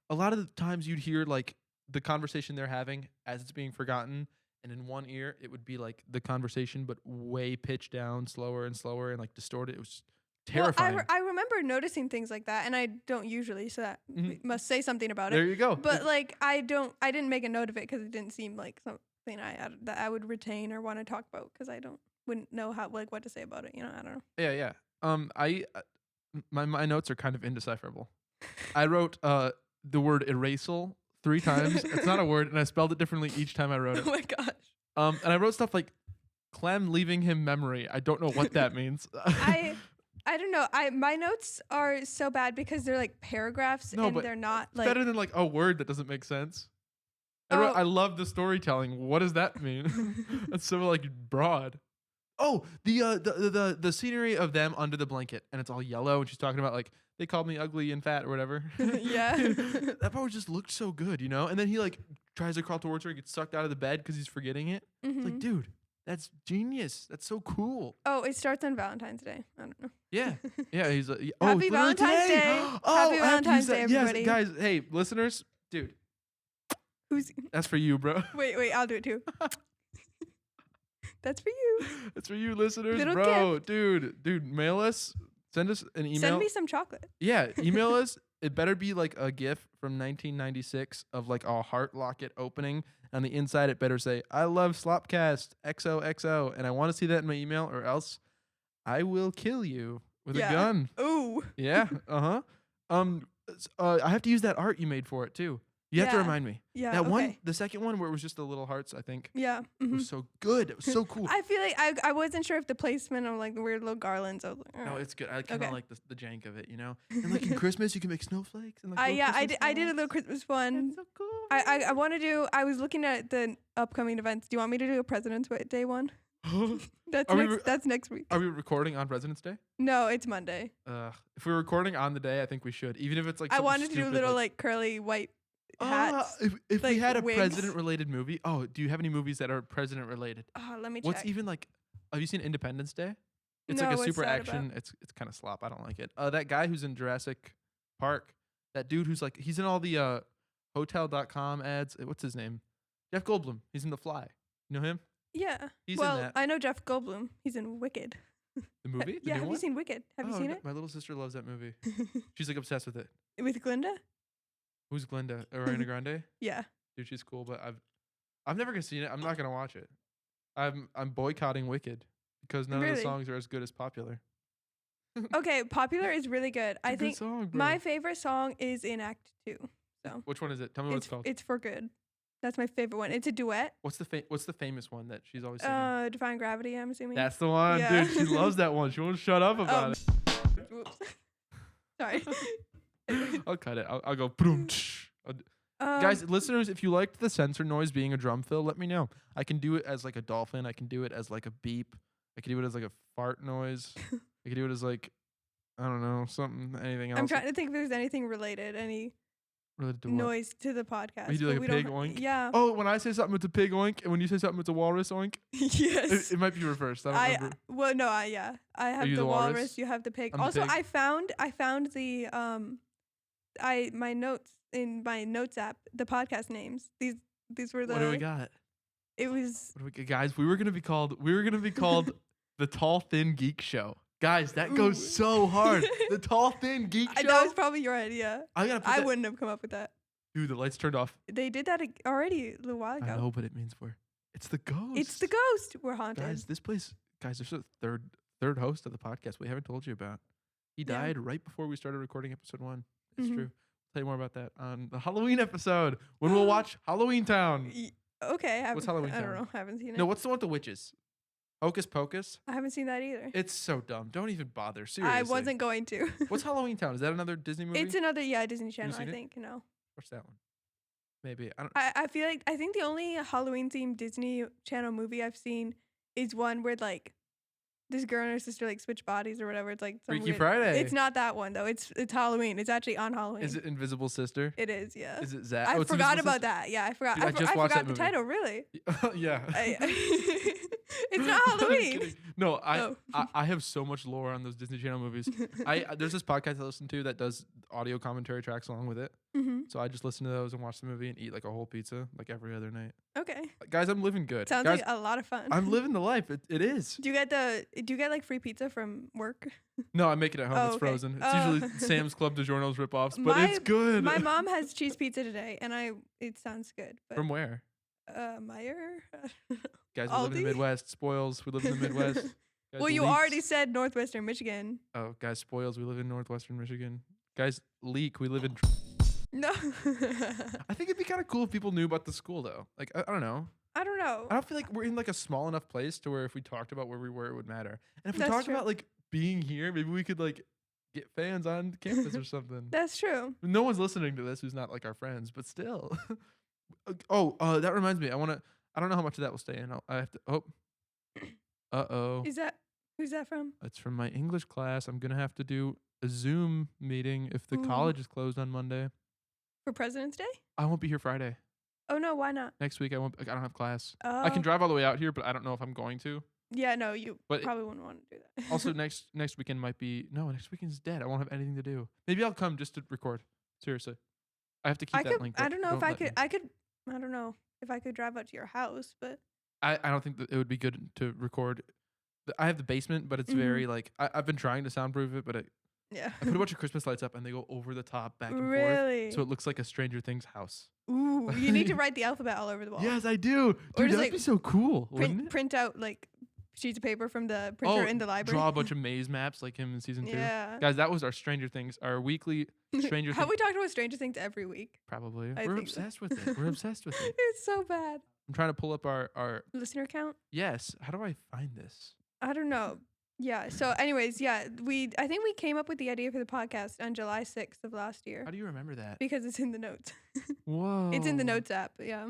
a lot of the times you'd hear like the conversation they're having as it's being forgotten, and in one ear it would be like the conversation, but way pitched down, slower and slower, and like distorted. It was terrifying. Well, I remember noticing things like that, and I don't usually, so that must say something about it. There you go. But like I didn't make a note of it because it didn't seem like something that I would retain or want to talk about because wouldn't know what to say about it. I don't know. Yeah. My notes are kind of indecipherable. I wrote the word erasal 3 times. It's not a word, and I spelled it differently each time I wrote it. Oh my gosh. And I wrote stuff like Clem leaving him memory. I don't know what that means. I don't know. My notes are so bad because they're like paragraphs and they're not like better than like a word that doesn't make sense. I love the storytelling. What does that mean? That's so like broad. Oh, the scenery of them under the blanket, and it's all yellow, and she's talking about like they called me ugly and fat or whatever. Yeah. That part just looked so good, you know? And then he like tries to crawl towards her and gets sucked out of the bed because he's forgetting it. It's like, dude, that's genius. That's so cool. Oh, it starts on Valentine's Day. I don't know. Yeah. Yeah. He's like, Happy Valentine's Day. Happy Valentine's Day, everybody. Yes, guys, hey, listeners, dude. That's for you, bro. Wait, I'll do it too. That's for you. That's for you, listeners, Little bro. Dude, mail us. Send us an email. Send me some chocolate. Yeah, email us. It better be like a GIF from 1996 of like a heart locket opening. On the inside, it better say, I love Slopcast, XOXO. And I want to see that in my email, or else I will kill you with a gun. Ooh. Yeah, I have to use that art you made for it, too. You have to remind me. Yeah. That one, the second one where it was just the little hearts, I think. Yeah. It was so good. It was so cool. I feel like I wasn't sure if the placement of like the weird little garlands. I was like, no, it's good. I kind of like the jank of it, you know? And like in Christmas, you can make snowflakes. And like I did a little Christmas one. That's so cool. I want to do, I was looking at the upcoming events. Do you want me to do a President's Day one? That's next week. Are we recording on President's Day? No, it's Monday. If we're recording on the day, I think we should. Even if it's like I wanted to do little like curly white hats. If like we had a wigs. president-related movie. Oh, do you have any movies that are president-related? Let me check. What's even like, have you seen Independence Day? It's No, like a what's super that action. about? It's kind of slop. I don't like it. That guy who's in Jurassic Park, that dude who's like, he's in all the Hotel.com ads. What's his name? Jeff Goldblum. He's in The Fly. You know him? Yeah. He's well, in that. I know Jeff Goldblum. He's in Wicked. The movie? The Yeah, new have one? you seen Wicked? Have you seen it? My little sister loves that movie. She's like obsessed with it. With Glinda? Who's Glinda? Ariana Grande? Yeah. Dude, she's cool, but I've never seen it. I'm not gonna watch it. I'm boycotting Wicked because none of the songs are as good as Popular. Okay, Popular is really good. It's a good song, bro. My favorite song is in Act 2. So Which one is it? Tell me what it's called. It's For Good. That's my favorite one. It's a duet. What's the famous one that she's always singing? Define Gravity, I'm assuming. That's the one, Yeah. dude. She loves that one. She won't shut up about it. Whoops. Sorry. I'll cut it. I'll go. Boom. Guys, listeners, if you liked the sensor noise being a drum fill, let me know. I can do it as like a dolphin. I can do it as like a beep. I can do it as like a fart noise. I can do it as like, I don't know, anything else. I'm trying to think if there's anything related, any related to what? noise to the podcast. You do like a pig oink? Yeah. Oh, when I say something, it's a pig oink, and when you say something, it's a walrus oink? Yes. It might be reversed. I don't remember. Well, no, I have you the the walrus, walrus? you have the pig. I'm the Also, pig. I found the my notes in my notes app, the podcast names. These were the What do we got? It was Guys, we were gonna be called the Tall Thin Geek Show. Guys, that goes so hard. The Tall Thin Geek Show. That was probably your idea. I wouldn't have come up with that. Dude, the lights turned off. They did that already a little while ago. I know, but it means it's the ghost. It's the ghost. We're haunted. Guys, this place, there's a third host of the podcast we haven't told you about. He died right before we started recording episode 1. It's true. I'll tell you more about that on the Halloween episode when we'll watch Halloween Town. Okay. What's Halloween Town? I don't know. I haven't seen it. No, what's the one with the witches? Hocus Pocus? I haven't seen that either. It's so dumb. Don't even bother. Seriously. I wasn't going to. What's Halloween Town? Is that another Disney movie? It's another Disney Channel, I seen it? think. No. What's that one? Maybe. I don't I feel like I think the only Halloween themed Disney Channel movie I've seen is one where like this girl and her sister like switch bodies or whatever. It's like some Freaky weird, Friday. It's not that one though. It's Halloween. It's actually on Halloween. Is it Invisible Sister? It is, yeah. Is it Zach? I it's forgot Invisible about that. Yeah, I forgot. Dude, I just I watched forgot that the movie. title, really. Yeah. It's not I'm Halloween. kidding. No, Oh. I have so much lore on those Disney Channel movies. There's this podcast I listen to that does audio commentary tracks along with it. Mm-hmm. So I just listen to those and watch the movie and eat like a whole pizza like every other night. Okay. Guys, I'm living good. Sounds Guys, like a lot of fun. I'm living the life. It is. Do you get like free pizza from work? No, I make it at home. Oh, It's okay. frozen. It's Oh. usually Sam's Club DiGiorno's ripoffs, but it's good. My mom has cheese pizza today, and it sounds good. But From where? Meyer. Guys, we live in the Aldi? Midwest. Spoils. We live in the Midwest. Guys, Well, you Leaks. already said Northwestern Michigan. Oh, guys, spoils. We live in Northwestern Michigan. Guys, leak. We live in. No. I think it'd be kind of cool if people knew about the school, though. Like, I don't know. I don't know. I don't feel like we're in like a small enough place to where if we talked about where we were, it would matter. And if we That's talked true. about like being here, maybe we could like get fans on campus or something. That's true. No one's listening to this who's not like our friends, but still. That reminds me. I don't know how much of that will stay in. I have to. Oh. Who's that from? It's from my English class. I'm gonna have to do a Zoom meeting if the college is closed on Monday. For President's Day? I won't be here Friday. Oh no, why not? Next week I don't have class. Oh. I can drive all the way out here, but I don't know if I'm going to. Yeah, no, you probably wouldn't want to do that. Also, next weekend might be next weekend's dead. I won't have anything to do. Maybe I'll come just to record. Seriously, I have to keep that link. I don't know if I could. I don't know if I could drive out to your house, but I don't think that it would be good to record. I have the basement, but it's very like I've been trying to soundproof it, but I put a bunch of Christmas lights up and they go over the top back and forth, so it looks like a Stranger Things house. Ooh, you need to write the alphabet all over the wall. Yes, I do. Dude, that'd be so cool. Print out like sheets of paper from the printer in the library. Draw a bunch of maze maps like him in season 2. Yeah. Guys, that was our Stranger Things, our weekly Stranger Things. Have we talked about Stranger Things every week? Probably. We're obsessed with it. We're obsessed with it. It's so bad. I'm trying to pull up our listener count. Yes. How do I find this? I don't know. Yeah. So anyways, I think we came up with the idea for the podcast on July 6th of last year. How do you remember that? Because it's in the notes. Whoa. It's in the notes app. Yeah.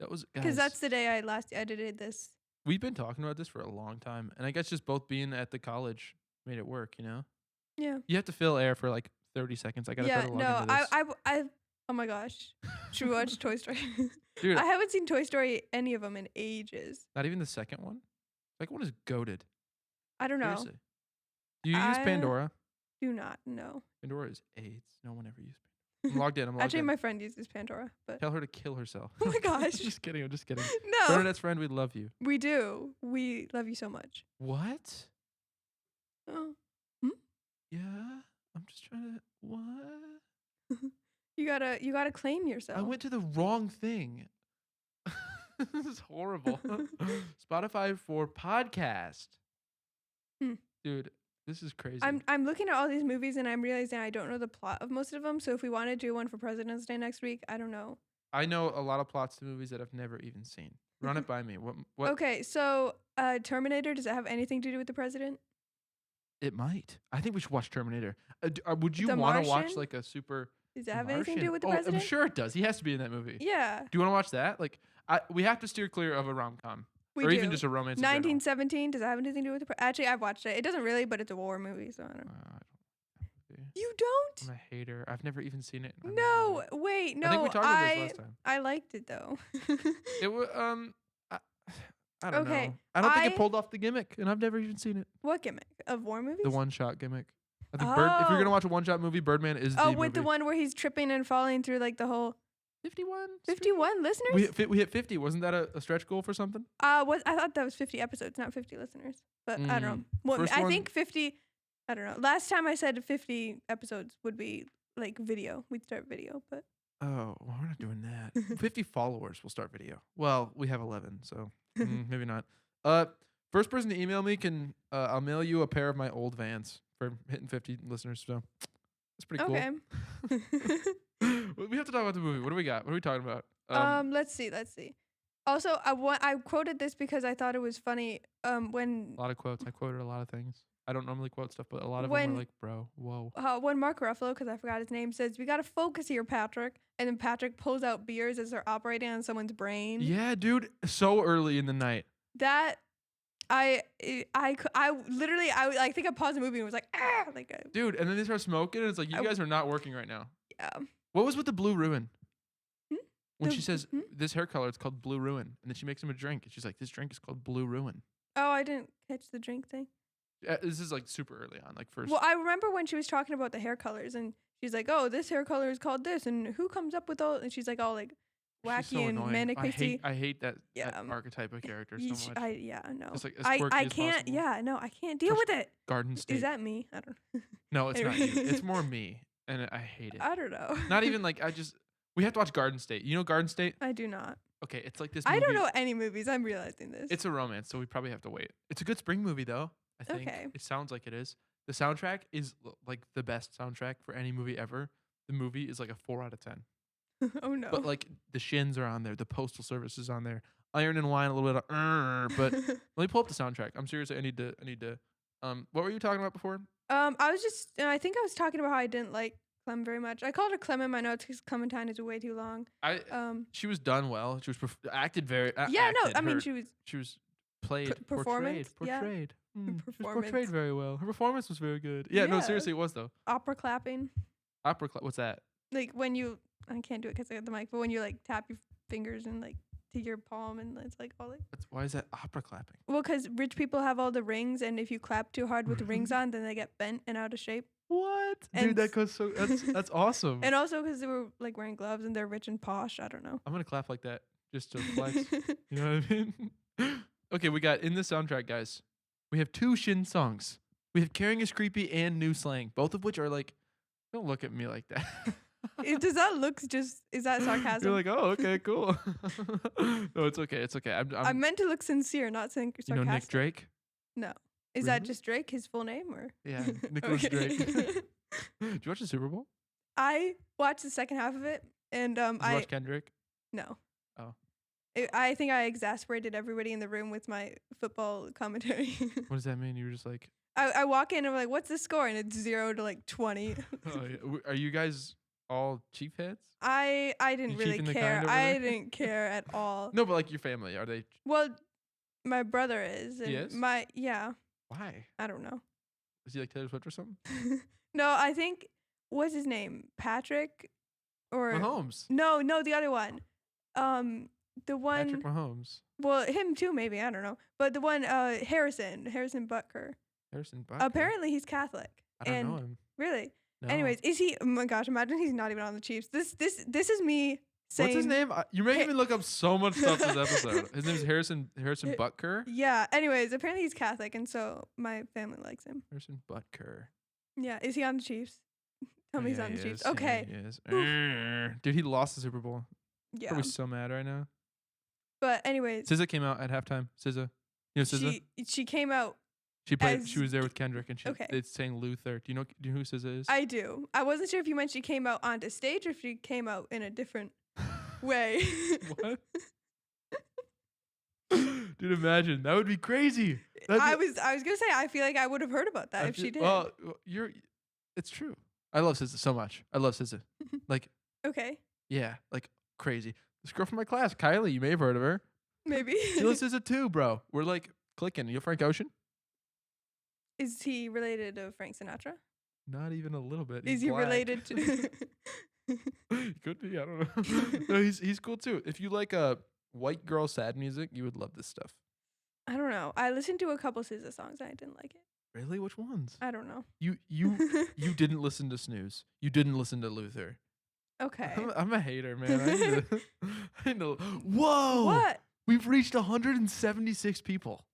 That was because that's the day I last edited this. We've been talking about this for a long time, and I guess just both being at the college made it work, you know? Yeah. You have to fill air for like 30 seconds. I gotta try to log into this. I oh my gosh. Should we watch Toy Story? Dude, I haven't seen Toy Story any of them in ages. Not even the second one? The second one is goated. I don't know. Seriously. Do you use Pandora? Do not, no. Pandora is AIDS. No one ever used Pandora. I'm logged in. Actually, my friend uses Pandora. But tell her to kill herself. Oh my gosh. I'm just kidding. No. Bernadette's friend, we love you. We do. We love you so much. What? Oh. Yeah. I'm just trying to. What? You gotta claim yourself. I went to the wrong thing. This is horrible. Spotify for podcast. Dude, this is crazy. I'm looking at all these movies and I'm realizing I don't know the plot of most of them. So if we want to do one for President's Day next week, I don't know. I know a lot of plots to movies that I've never even seen. Run it by me. What? Okay, so Terminator, does it have anything to do with the president? It might. I think we should watch Terminator. Would you want to watch like a super? Does it have anything to do with the president? I'm sure it does. He has to be in that movie. Yeah. Do you want to watch that? Like, we have to steer clear of a rom-com. Even just a romance. 1917. Does that have anything to do with the Actually, I've watched it. It doesn't really, but it's a war movie, so I don't know. You don't? I'm a hater. I've never even seen it. No, wait, no. I think we talked about this last time. I liked it though. It was I don't know. I don't think it pulled off the gimmick, and I've never even seen it. What gimmick of war movies? The one-shot gimmick. I think if you're gonna watch a one-shot movie, Birdman is the with the one where he's tripping and falling through like the whole. 51 listeners? We hit 50. Wasn't that a stretch goal for something? I thought that was 50 episodes, not 50 listeners. But I don't know. Well, I think 50. I don't know. Last time I said 50 episodes would be like video. We'd start video, but. Oh, well, we're not doing that. 50 followers will start video. Well, we have 11, so maybe not. First person to email me can I'll mail you a pair of my old Vans for hitting 50 listeners. So that's pretty cool. Okay. We have to talk about the movie. What do we got? What are we talking about? Let's see. Also, I quoted this because I thought it was funny. When a lot of quotes. I quoted a lot of things. I don't normally quote stuff, but a lot of them were like, "Bro, whoa." When Mark Ruffalo, because I forgot his name, says, "We gotta focus here, Patrick," and then Patrick pulls out beers as they're operating on someone's brain. Yeah, dude. So early in the night. That. I literally think I paused the movie and was like, ah, dude, and then they start smoking and it's like, you guys are not working right now. Yeah. What was with the Blue Ruin? When she says this hair color, it's called Blue Ruin, and then she makes him a drink, and she's like, this drink is called Blue Ruin. Oh, I didn't catch the drink thing. This is like super early on, like first. Well, I remember when she was talking about the hair colors, and she's like, oh, this hair color is called this, and who comes up with all? And she's like, all like. Wacky and manic pixie. I hate that archetype of character so much. No. It's like I can't. Yeah, no, I can't deal with it. Garden State. Is that me? I don't know. No, it's not you. It's more me, and I hate it. I don't know. Not even like we have to watch Garden State. You know Garden State? I do not. Okay, it's like this movie. I don't know any movies. I'm realizing this. It's a romance, so we probably have to wait. It's a good spring movie though. I think. Okay. It sounds like it is. The soundtrack is like the best soundtrack for any movie ever. The movie is like a 4 out of 10. Oh no! But like the Shins are on there, the Postal Service is on there, Iron and Wine a little bit of but let me pull up the soundtrack. I'm serious. I need to. What were you talking about before? I was just. I think I was talking about how I didn't like Clem very much. I called her Clem in my notes because Clementine is way too long. She was done well. She was acted very. Yeah, no, I mean she was performance. Portrayed. Yeah. She was portrayed very well. Her performance was very good. Yeah, Yeah. no, seriously, it was though. Opera clapping. What's that? Like when you, I can't do it because I got the mic, but when you like tap your fingers and like to your palm and it's like all like. Why is that opera clapping? Well, because rich people have all the rings, and if you clap too hard with the rings on, then they get bent and out of shape. What? Dude, that goes so. That's awesome. And also because they were like wearing gloves and they're rich and posh. I don't know. I'm gonna clap like that just to flex. You know what I mean? Okay, we got in the soundtrack, guys. We have 2 Shin songs. We have "Caring Is Creepy" and "New Slang," both of which are like, don't look at me like that. Does that look is that sarcasm? You're like, oh, okay, cool. No, it's okay. It's okay. I meant to look sincere, not sarcastic. You know Nick Drake? No. Is that just Drake, his full name, or? Yeah, Nicholas Drake. Did you watch the Super Bowl? I watched the second half of it, and Did you watch Kendrick? No. Oh. I think I exasperated everybody in the room with my football commentary. What does that mean? You were just like. I walk in and I'm like, what's the score? And it's 0 to like 20. Oh, yeah. Are you guys all Chief heads? I didn't really care. I didn't care at all. No, but like your family, are they? Well, my brother is. And he is? Yeah. Why? I don't know. Is he like Taylor Swift or something? No, I think, what's his name? Patrick? Or Mahomes. No, the other one. The one. Patrick Mahomes. Well, him too, maybe. I don't know. But the one, Harrison Butker. Harrison Butker. Apparently he's Catholic. I don't know him. Really? No. Anyways, is he? Oh my gosh! Imagine he's not even on the Chiefs. This is me saying. What's his name? You may even look up so much stuff this episode. His name is Harrison Butker. Yeah. Anyways, apparently he's Catholic, and so my family likes him. Harrison Butker. Yeah. Is he on the Chiefs? Tell me he's on the Chiefs. Yeah, okay. he is. Dude, he lost the Super Bowl. Yeah. Probably so mad right now. But anyways, SZA came out at halftime. SZA. You know SZA? She came out. She was there with Kendrick, and it's saying Luther. Do you know who SZA is? I do. I wasn't sure if you meant she came out onto stage or if she came out in a different way. What? Dude, imagine. That would be crazy. I was gonna say I feel like I would have heard about that if she did. Well, it's true. I love SZA so much. I love SZA. Like. Okay. Yeah, like crazy. This girl from my class, Kylie, you may have heard of her. Maybe. She loves SZA too, bro. We're like clicking. You know Frank Ocean? Is he related to Frank Sinatra? Not even a little bit. Is he related to? He could be. I don't know. No, he's cool too. If you like white girl sad music, you would love this stuff. I don't know. I listened to a couple SZA songs and I didn't like it. Really? Which ones? I don't know. You didn't listen to Snooze. You didn't listen to Luther. Okay. I'm a hater, man. I know. Whoa! What? We've reached 176 people.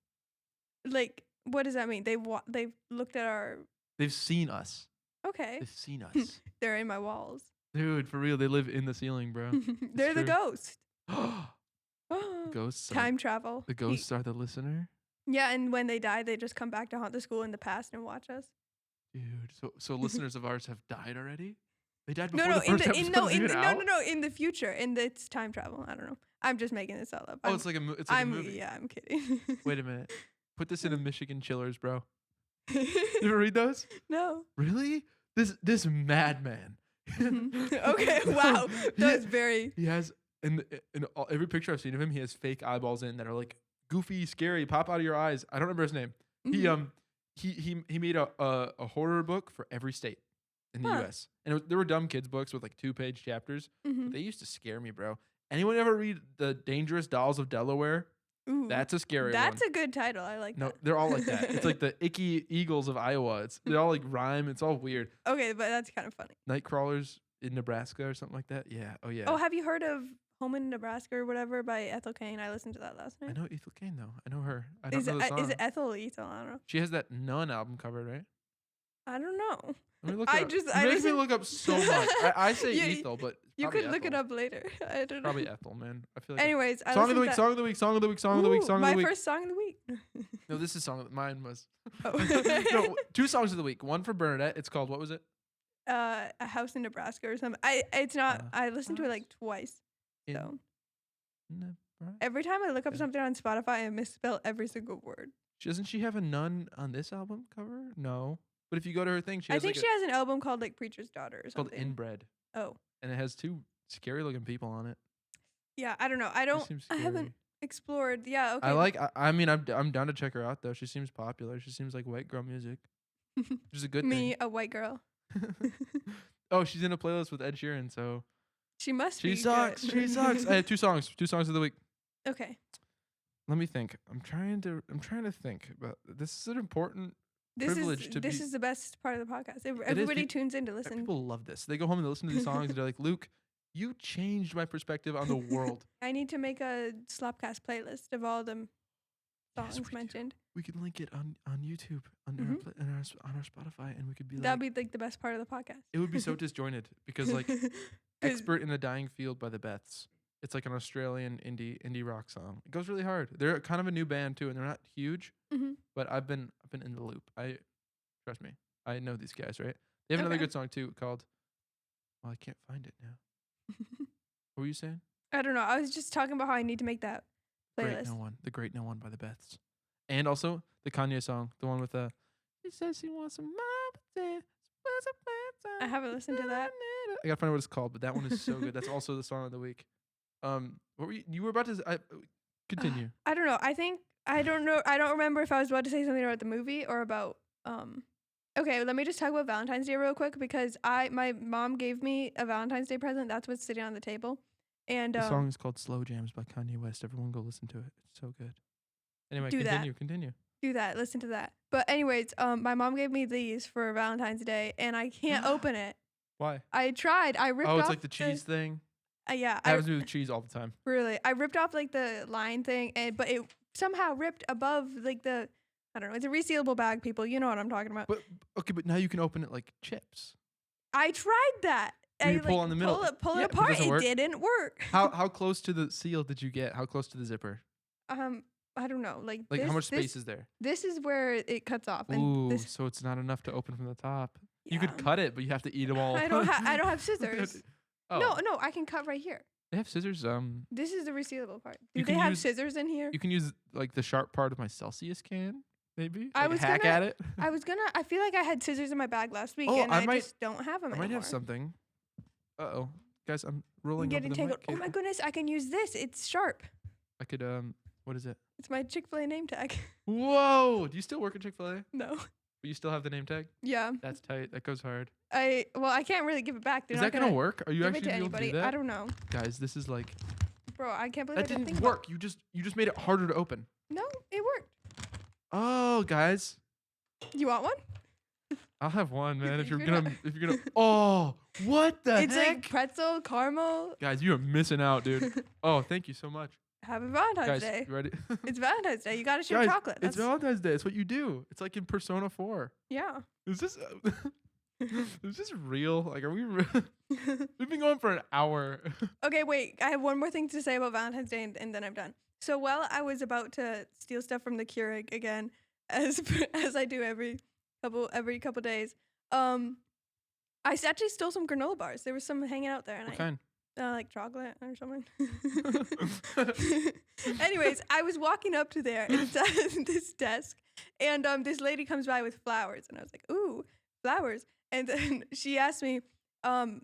Like, what does that mean? They've looked at our. They've seen us. Okay. They've seen us. They're in my walls. Dude, for real, they live in the ceiling, bro. They're the ghost. Ghosts. Time travel. The ghosts are the listener. Yeah, and when they die, they just come back to haunt the school in the past and watch us. Dude, so listeners of ours have died already? They died before No, the first episode was even out? No, in the future, it's time travel. I don't know. I'm just making this all up. It's like a movie. Yeah, I'm kidding. Wait a minute. Put this in a Michigan Chillers, bro. You ever read those? No. Really? This madman. Okay, wow. That's very. He has in every picture I've seen of him, he has fake eyeballs in that are like goofy, scary, pop out of your eyes. I don't remember his name. Mm-hmm. He made a horror book for every state in the U.S. And there were dumb kids books with like 2-page chapters. Mm-hmm. But they used to scare me, bro. Anyone ever read The Dangerous Dolls of Delaware? Ooh, that's a scary one. That's a good title. I like that. No, they're all like that. It's like the Icky Eagles of Iowa. They all like rhyme. It's all weird. Okay, but that's kind of funny. Nightcrawlers in Nebraska or something like that. Yeah. Oh, yeah. Oh, have you heard of Home in Nebraska or whatever by Ethel Cain? I listened to that last night. I know Ethel Cain, though. I know her. I don't know the song. Is it Ethel or Ethel? I don't know. She has that Nun album cover, right? I don't know. Let me look it up. You make me look up so much. I say Ethel, but you could Ethel. Look it up later. I don't know. Probably Ethel, man. I feel like. Anyways, song of the week. My first song of the week. No, this is song of mine was. Oh. No, 2 songs of the week. One for Bernadette. It's called, what was it? A House in Nebraska or something. It's not. I listened to it like twice. So. Every time I look up something on Spotify, I misspell every single word. Doesn't she have a nun on this album cover? No. But if you go to her thing, she has she has an album called like Preacher's Daughter or something. It's called Inbred. Oh. And it has 2 scary looking people on it. Yeah, I don't know. I haven't explored. Yeah, okay. I mean, I'm down to check her out though. She seems popular. She seems like white girl music, which is a good thing. Me, a white girl. Oh, she's in a playlist with Ed Sheeran, so she must be. She sucks. She sucks. I had 2 songs. 2 songs of the week. Okay. Let me think. I'm trying to think, but this is an important privilege to be. This is the best part of the podcast. Everybody tunes in to listen. People love this. They go home and they listen to these songs and they're like, Luke, you changed my perspective on the world. I need to make a Slopcast playlist of all the songs mentioned. We could link it on YouTube on our Spotify, and we could be that'd be like the best part of the podcast. It would be so disjointed because like Expert in a Dying Field by the Beths. It's like an Australian indie rock song. It goes really hard. They're kind of a new band too, and they're not huge. But I've been in the loop. Trust me. I know these guys, right? They have another good song too called. Well, I can't find it now. What were you saying? I don't know. I was just talking about how I need to make that playlist. Great No One. The Great No One by the Beths. And also the Kanye song, the one with the. He says she wants some. I haven't listened to that. I gotta find out what it's called, but that one is so good. That's also the song of the week. What were you were about to continue? I don't know. I don't know. I don't remember if I was about to say something about the movie or about Okay, let me just talk about Valentine's Day real quick because my mom gave me a Valentine's Day present. That's what's sitting on the table. And the song is called Slow Jams by Kanye West. Everyone go listen to it. It's so good. Anyway, continue. Do that. Listen to that. But anyways, my mom gave me these for Valentine's Day, and I can't open it. Why? I tried. I ripped off. Oh, it's like the cheese thing? Yeah. It happens to me with cheese all the time. Really? I ripped off like the line thing, but it somehow ripped above like the, I don't know. It's a resealable bag, people. You know what I'm talking about. But now you can open it like chips. I tried that. You pull on the middle. Pull it apart. It didn't work. How close to the seal did you get? How close to the zipper? I don't know. Like how much space is there? This is where it cuts off. Ooh, so it's not enough to open from the top. Yeah. You could cut it, but you have to eat them all. I don't have scissors. No, I can cut right here. They have scissors. This is the resealable part. Do they have scissors in here? You can use like the sharp part of my Celsius can, maybe. I was hack at it. I feel like I had scissors in my bag last week, and I just don't have them anymore. I might have something. Guys, I'm rolling. I'm getting tangled. Oh my goodness, I can use this. It's sharp. I could What is it? It's my Chick-fil-A name tag. Whoa! Do you still work at Chick-fil-A? No. But you still have the name tag? Yeah. That's tight. That goes hard. I can't really give it back. Is that gonna work? Are you actually able to do that? I don't know. Guys, this is like. Bro, I can't believe that didn't work. You just made it harder to open. No, it worked. Oh, guys. You want one? I'll have one, man. If you're gonna. Oh, what the heck? It's like pretzel, caramel. Guys, you are missing out, dude. Oh, thank you so much. Happy Valentine's Day. You ready? It's Valentine's Day. You gotta share chocolate. It's Valentine's Day. It's what you do. It's like in Persona 4. Yeah. Is this real? Like, are we? We've been going for an hour. Okay, wait. I have one more thing to say about Valentine's Day, and then I'm done. So while I was about to steal stuff from the Keurig again, as I do every couple days, I actually stole some granola bars. There was some hanging out there, and what kind? Like chocolate or something. Anyways, I was walking up to there, and it's at this desk, and this lady comes by with flowers, and I was like, ooh, flowers. And then she asked me, I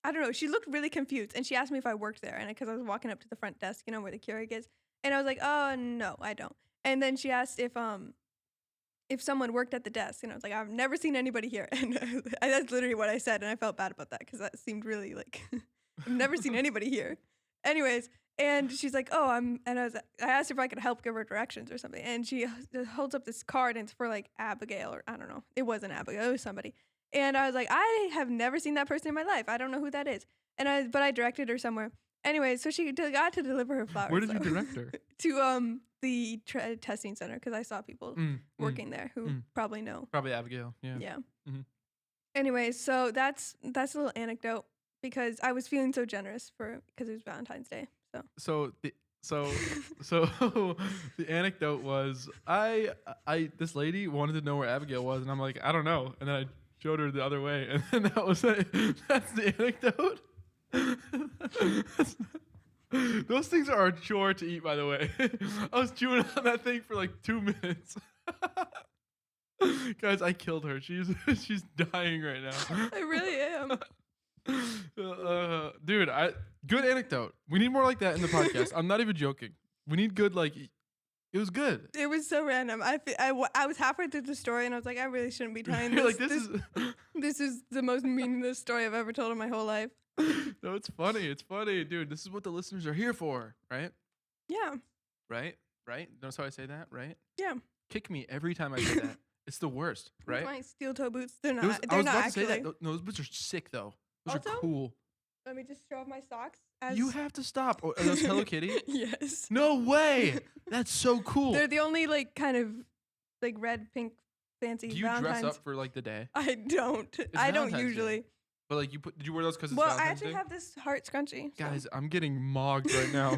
don't know, she looked really confused, and she asked me if I worked there, and because I was walking up to the front desk, you know, where the Keurig is, and I was like, oh, no, I don't. And then she asked if someone worked at the desk, and I was like, I've never seen anybody here, and that's literally what I said, and I felt bad about that, because that seemed really, like, I've never seen anybody here. Anyways, and she's like, oh, I asked her if I could help give her directions or something, and she holds up this card, and it's for, like, Abigail, or I don't know, it wasn't Abigail, it was somebody. And I was like, I have never seen that person in my life. I don't know who that is. But I directed her somewhere. Anyway, so she got to deliver her flowers. Where did you direct her? To the testing center, because I saw people working there who probably know. Probably Abigail. Yeah. Yeah. Mm-hmm. Anyway, so that's a little anecdote because I was feeling so generous because it was Valentine's Day. So the anecdote was this lady wanted to know where Abigail was, and I'm like, I don't know, and then I showed her the other way, and then that was it. That's the anecdote. Those things are a chore to eat, by the way. I was chewing on that thing for like 2 minutes. Guys, I killed her. She's dying right now. I really am. Dude, good anecdote. We need more like that in the podcast. I'm not even joking. We need good, like, it was good. It was so random. I was halfway through the story and I was like, I really shouldn't be telling You're this. Like, this is the most meaningless story I've ever told in my whole life. No, it's funny. It's funny, dude. This is what the listeners are here for, right? Yeah. Right? Notice how I say that, right? Yeah. Kick me every time I say that. It's the worst, right? My steel toe boots. They're not. I was they're about not to actually. say that. No, those boots are sick though. Those Also, are cool. Let me just show off my socks. You have to stop. Oh, are those Hello Kitty? Yes. No way. That's so cool. They're the only like kind of like red, pink, fancy. Do you Valentine's. dress up for like the day? I don't. I don't usually. Day. But like did you wear those because it's Well, I Valentine's actually Day? have this heart scrunchie. Guys, I'm getting mogged right now.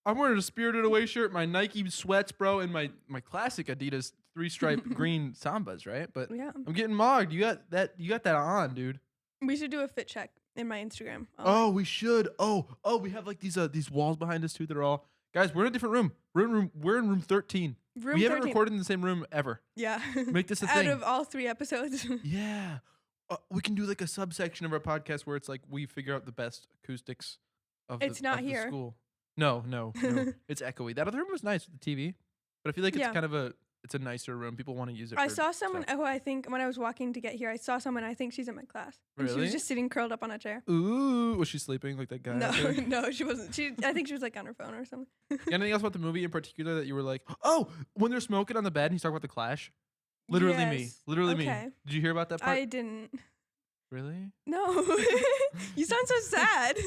I'm wearing a Spirited Away shirt, my Nike sweats, bro, and my classic Adidas 3-stripe green Sambas, right? But yeah. I'm getting mogged. You got that on, dude. We should do a fit check in my Instagram. Oh, we should. Oh, we have like these walls behind us too that are all guys. We're in a different room. We're in room 13. We haven't recorded in the same room ever. Yeah. Make this a thing. Out of all 3 episodes. Yeah. We can do like a subsection of our podcast where it's like we figure out the best acoustics of it's the, not of here. The school. No. It's echoey. That other room was nice with the TV, but I feel like it's kind of it's a nicer room. People want to use it. I saw someone who I think when I was walking to get here, I saw someone I think she's in my class. And Really? She was just sitting curled up on a chair. Ooh, was she sleeping like that guy? No, she wasn't. I think she was like on her phone or something. Anything else about the movie in particular that you were like, oh, when they're smoking on the bed and he's talking about the Clash? Literally me. Did you hear about that part? I didn't. Really? No. You sound so sad.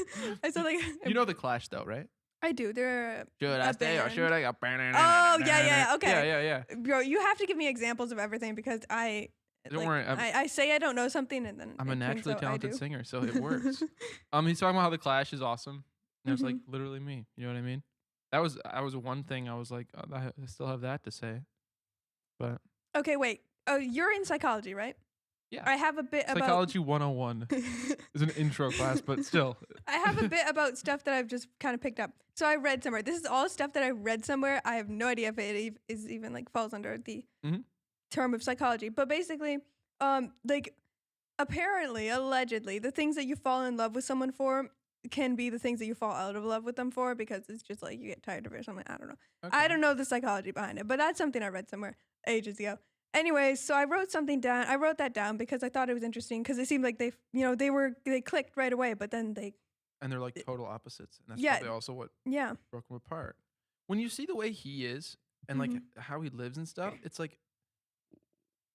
I sound like. You know the Clash though, right? I do. They're should I stay or should I go? Oh yeah. Okay. Yeah. Bro, you have to give me examples of everything because I. Don't worry. I say I don't know something and then I'm a naturally talented singer, so it works. He's talking about how the Clash is awesome. And it was like literally me. You know what I mean? That was one thing I was like, oh, I still have that to say. But okay, wait. Oh, you're in psychology, right? Yeah. I have a bit about Psychology 101 is an intro class, but still. I have a bit about stuff that I've just kind of picked up. So I read somewhere. This is all stuff that I read somewhere. I have no idea if it is even like falls under the term of psychology. But basically, like apparently, allegedly, the things that you fall in love with someone for can be the things that you fall out of love with them for because it's just like you get tired of it or something. I don't know. Okay. I don't know the psychology behind it, but that's something I read somewhere ages ago. Anyways, so I wrote something down. I wrote that down because I thought it was interesting because it seemed like they clicked right away, but then they're like total opposites, and that's probably also what broke them apart. When you see the way he is and like how he lives and stuff, it's like,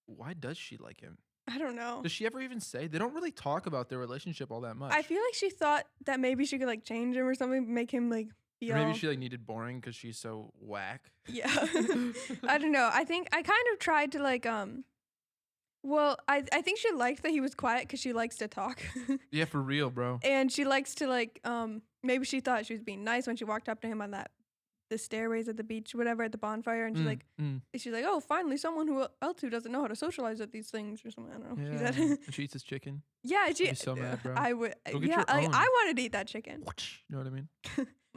why does she like him? I don't know. Does she ever even say? They don't really talk about their relationship all that much. I feel like she thought that maybe she could like change him or something, make him like. Or maybe she like needed boring because she's so whack. Yeah. I don't know. I think I kind of tried to like well, I think she liked that he was quiet because she likes to talk. Yeah, for real, bro. And she likes to like maybe she thought she was being nice when she walked up to him on the stairways at the beach, whatever, at the bonfire, and she's like, oh, finally someone who doesn't know how to socialize at these things or something. I don't know. Yeah. She said. She eats his chicken. Yeah, I'd be so mad, bro. I would. Yeah, I wanted to eat that chicken. You know what I mean?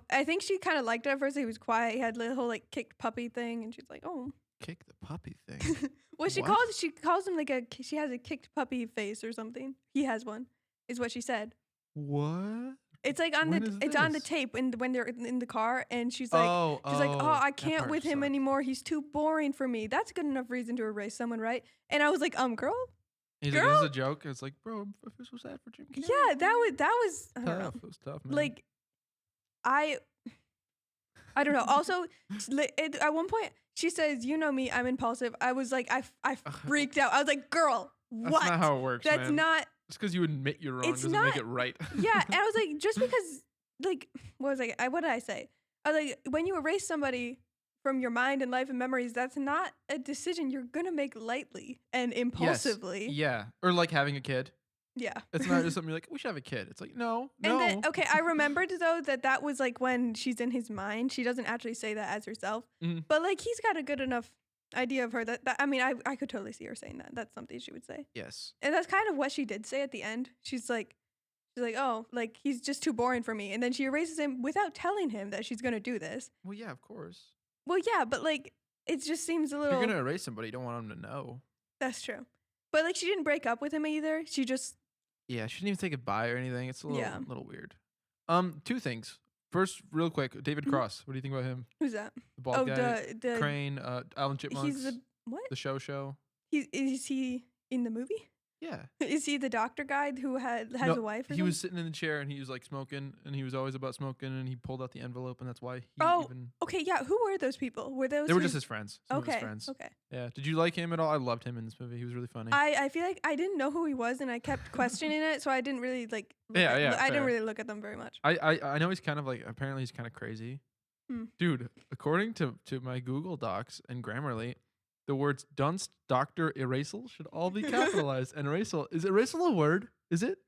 I think she kind of liked it at first. He was quiet. He had the whole like kicked puppy thing, and she's like, "Oh, kick the puppy thing." Well, she calls him like she has a kicked puppy face or something. He has one, is what she said. What? It's like on on the tape when they're in the car, and she's like, I can't with him anymore. He's too boring for me. That's good enough reason to erase someone, right? And I was like, girl. He's like, this is a joke. It's like, bro, I feel so sad for Jim Carrey. Yeah, that was I don't know. It was tough, man. Like. I don't know. Also, at one point, she says, "You know me, I'm impulsive." I was like, I freaked out. I was like, "Girl, what?" That's not how it works. That's man. Not. Just because you admit you're wrong doesn't make it right. Yeah, and I was like, just because, like, what did I say? I was like, when you erase somebody from your mind and life and memories, that's not a decision you're gonna make lightly and impulsively. Yes. Yeah, or like having a kid. Yeah. It's not just something you're like, we should have a kid. It's like, no. And then, okay, I remembered though that was like when she's in his mind. She doesn't actually say that as herself. Mm-hmm. But like he's got a good enough idea of her that I mean, I could totally see her saying that. That's something she would say. Yes. And that's kind of what she did say at the end. She's like, oh, like he's just too boring for me. And then she erases him without telling him that she's going to do this. Well, yeah, of course. Well, yeah, but like it just seems a little. If you're going to erase somebody, you don't want them to know. That's true. But like she didn't break up with him either. She just. Yeah, she didn't even say goodbye or anything. It's a little weird. 2 things. First, real quick, David Cross. What do you think about him? Who's that? The bald guy. The Crane, Alan Chipmunks. He's the what? The show. Is he in the movie? Yeah. Is he the doctor guy who has a wife? He was sitting in the chair and he was like smoking, and he was always about smoking, and he pulled out the envelope, and that's why he even. Okay, yeah. Who were those people? Were those? They were just his friends. Okay. Friends. Okay. Yeah. Did you like him at all? I loved him in this movie. He was really funny. I feel like I didn't know who he was, and I kept questioning it, so I didn't really like. I didn't really look at them very much. I know he's kind of like, apparently he's kind of crazy. Dude, according to my Google Docs and Grammarly, the words dunce, doctor, erasal should all be capitalized. And erasal, is erasal a word? Is it?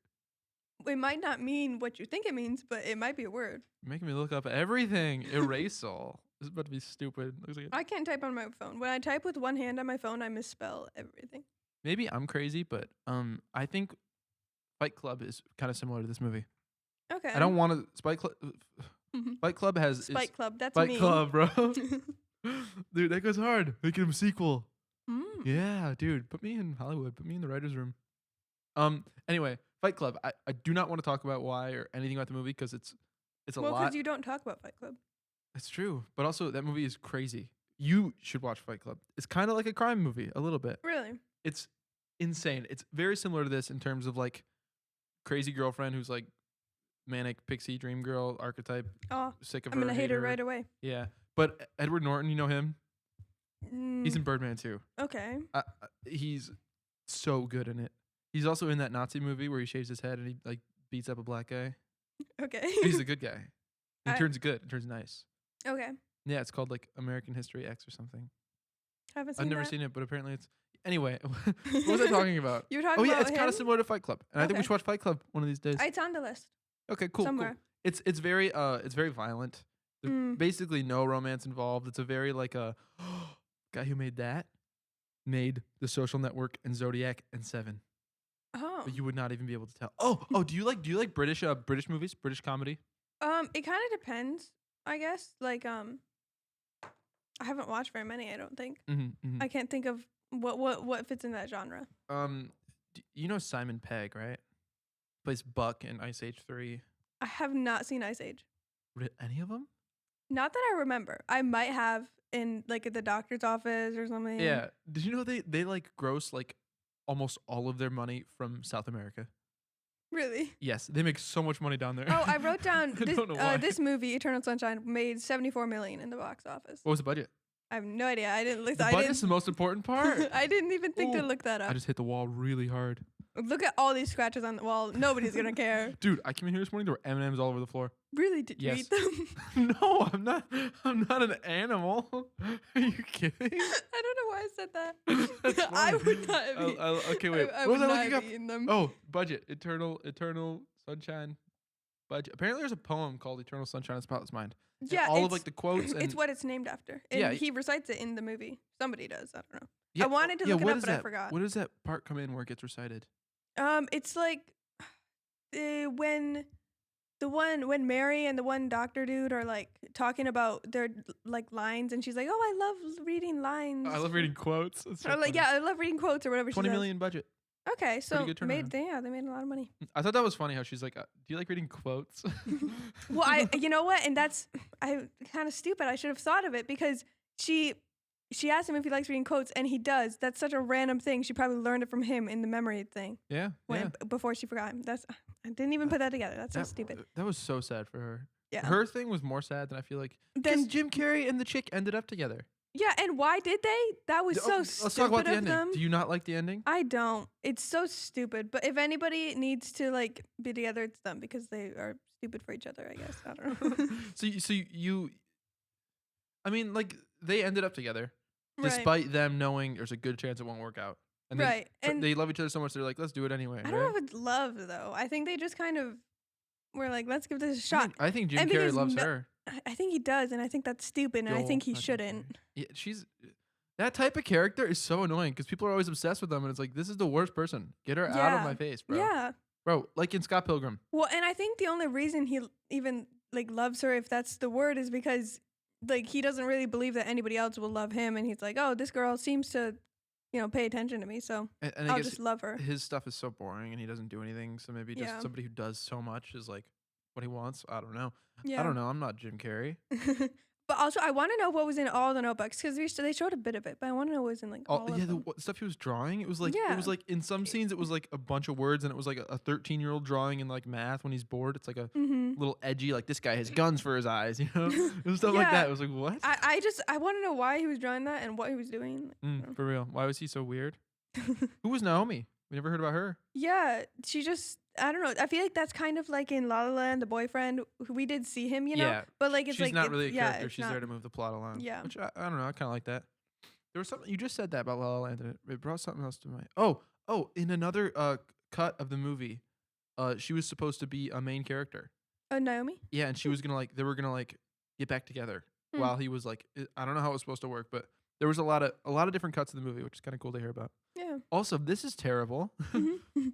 It might not mean what you think it means, but it might be a word. You're making me look up everything. Erasal. This is about to be stupid. Looks like I can't type on my phone. When I type with one hand on my phone, I misspell everything. Maybe I'm crazy, but I think Fight Club is kind of similar to this movie. Okay. I don't want to. Fight Club has. Fight Club. That's Fight me. Club, bro. Dude, that goes hard. Making him a sequel. Mm. Yeah, dude. Put me in Hollywood. Put me in the writer's room. Anyway, Fight Club. I do not want to talk about why or anything about the movie because it's a lot. Well, because you don't talk about Fight Club. It's true. But also, that movie is crazy. You should watch Fight Club. It's kind of like a crime movie, a little bit. Really? It's insane. It's very similar to this in terms of like crazy girlfriend who's like manic pixie dream girl archetype. Oh, sick of I'm her. going to hate her right away. Yeah. But Edward Norton, you know him? He's in Mm, Birdman too. okay. He's so good in it. He's also in that Nazi movie where he shaves his head and he like beats up a black guy. Okay. He's a good guy. He I- turns good. He turns nice. Okay. Yeah, it's called like American History X or something. Haven't seen I've never that. seen it, but apparently it's. Anyway, what was I talking about? You were talking Oh yeah, about it's kind him? of similar to Fight Club, and I think we Okay. should watch Fight Club one of these days. It's on the list. Okay, cool. somewhere. Cool. It's very violent. There's Mm. basically no romance involved. It's a very like a guy who made The Social Network and Zodiac and Seven. Oh. But you would not even be able to tell. Oh, do you like British movies, British comedy? It kind of depends, I guess. Like, I haven't watched very many, I don't think. Mm-hmm. I can't think of what fits in that genre. You know Simon Pegg, right? Plays Buck in Ice Age 3. I have not seen Ice Age. Any of them? Not that I remember. I might have in like at the doctor's office or something. Yeah. Did you know they like gross like almost all of their money from South America? Really? Yes, they make so much money down there. Oh, I wrote down I don't know why. this movie, Eternal Sunshine, made $74 million in the box office. What was the budget? I have no idea. I didn't look. The budget's the most important part. I didn't even think to Ooh. look that I up. just hit the wall really hard. Look at all these scratches on the wall. Nobody's gonna care. Dude, I came in here this morning. There were M&Ms all over the floor. Really? Did you Yes. eat them? No, I'm not. I'm not an animal. Are you kidding? I don't know why I said that. That's I funny. would not have eaten. Okay, wait. I What would was I not looking have up? eaten them. Oh, budget. Eternal Sunshine. Budget. Apparently, there's a poem called "Eternal Sunshine of the Spotless Mind." And Yeah, all of it's- like the quotes. And It's what it's named after. And Yeah. he recites it in the movie. Somebody does. I don't know. yeah, I wanted to yeah, look it what up, is but I that? forgot. What does that part come in where it gets recited? It's like when Mary and the one doctor dude are like talking about their like lines, and she's like, "Oh, I love reading lines." I love reading quotes. That's so Or like, funny. yeah, I love reading quotes or whatever. 20 she says. million budget. Okay, so good they made a lot of money. I thought that was funny how she's like, "Do you like reading quotes?" Well, you know what, and that's kind of stupid. I should have thought of it because she asked him if he likes reading quotes, and he does. That's such a random thing. She probably learned it from him in the memory thing. Yeah. Before she forgot him. I didn't even put that together. That's so stupid. That was so sad for her. Yeah. Her thing was more sad than I feel like. Then Because Jim Carrey and the chick ended up together. yeah, and why did they? That was so Let's stupid talk about the of ending. them. Do you not like the ending? I don't. It's so stupid. But if anybody needs to like be together, it's them because they are stupid for each other. I guess I don't know. So you, I mean, like they ended up together, Right. despite them knowing there's a good chance it won't work out. And Right, and- they love each other so much they're like, let's do it anyway. I don't know if it's love though. I think they just kind of were like, let's give this a I shot. think Jim And Carrey because loves her. I think he does, and I think that's stupid, and I think he Joel fucking shouldn't. Carey. Yeah, she's that type of character is so annoying because people are always obsessed with them, and it's like this is the worst person. Get her out Yeah. of my face, bro. Yeah. Bro, like in Scott Pilgrim. Well, and I think the only reason he even like loves her, if that's the word, is because like he doesn't really believe that anybody else will love him, and he's like, oh, this girl seems to, pay attention to me, so And I I'll guess just love her. his stuff is so boring and he doesn't do anything. So maybe just Yeah. somebody who does so much is like, what he wants. I don't know. Yeah. I don't know. I'm not Jim Carrey. But also, I want to know what was in all the notebooks because they showed a bit of it, but I want to know what was in like all of them. The stuff he was drawing. It was like in some scenes it was like a bunch of words, and it was like a 13-year-old drawing in like math when he's bored. It's like a little edgy, like this guy has guns for his eyes, you know, and stuff like that. It was like what? I want to know why he was drawing that and what he was doing. For real, why was he so weird? Who was Naomi? We never heard about her. Yeah, she just. I don't know. I feel like that's kind of like in La La Land, the boyfriend. We did see him, you know. Yeah, but like she's not really a character. She's there to move the plot along. Yeah, which I don't know. I kind of like that. There was something you just said that about La La Land, and it brought something else to mind. Oh, in another cut of the movie, she was supposed to be a main character. Naomi. Yeah, and she was they were gonna get back together while he was I don't know how it was supposed to work, but there was a lot of different cuts of the movie, which is kind of cool to hear about. Yeah. Also, this is terrible.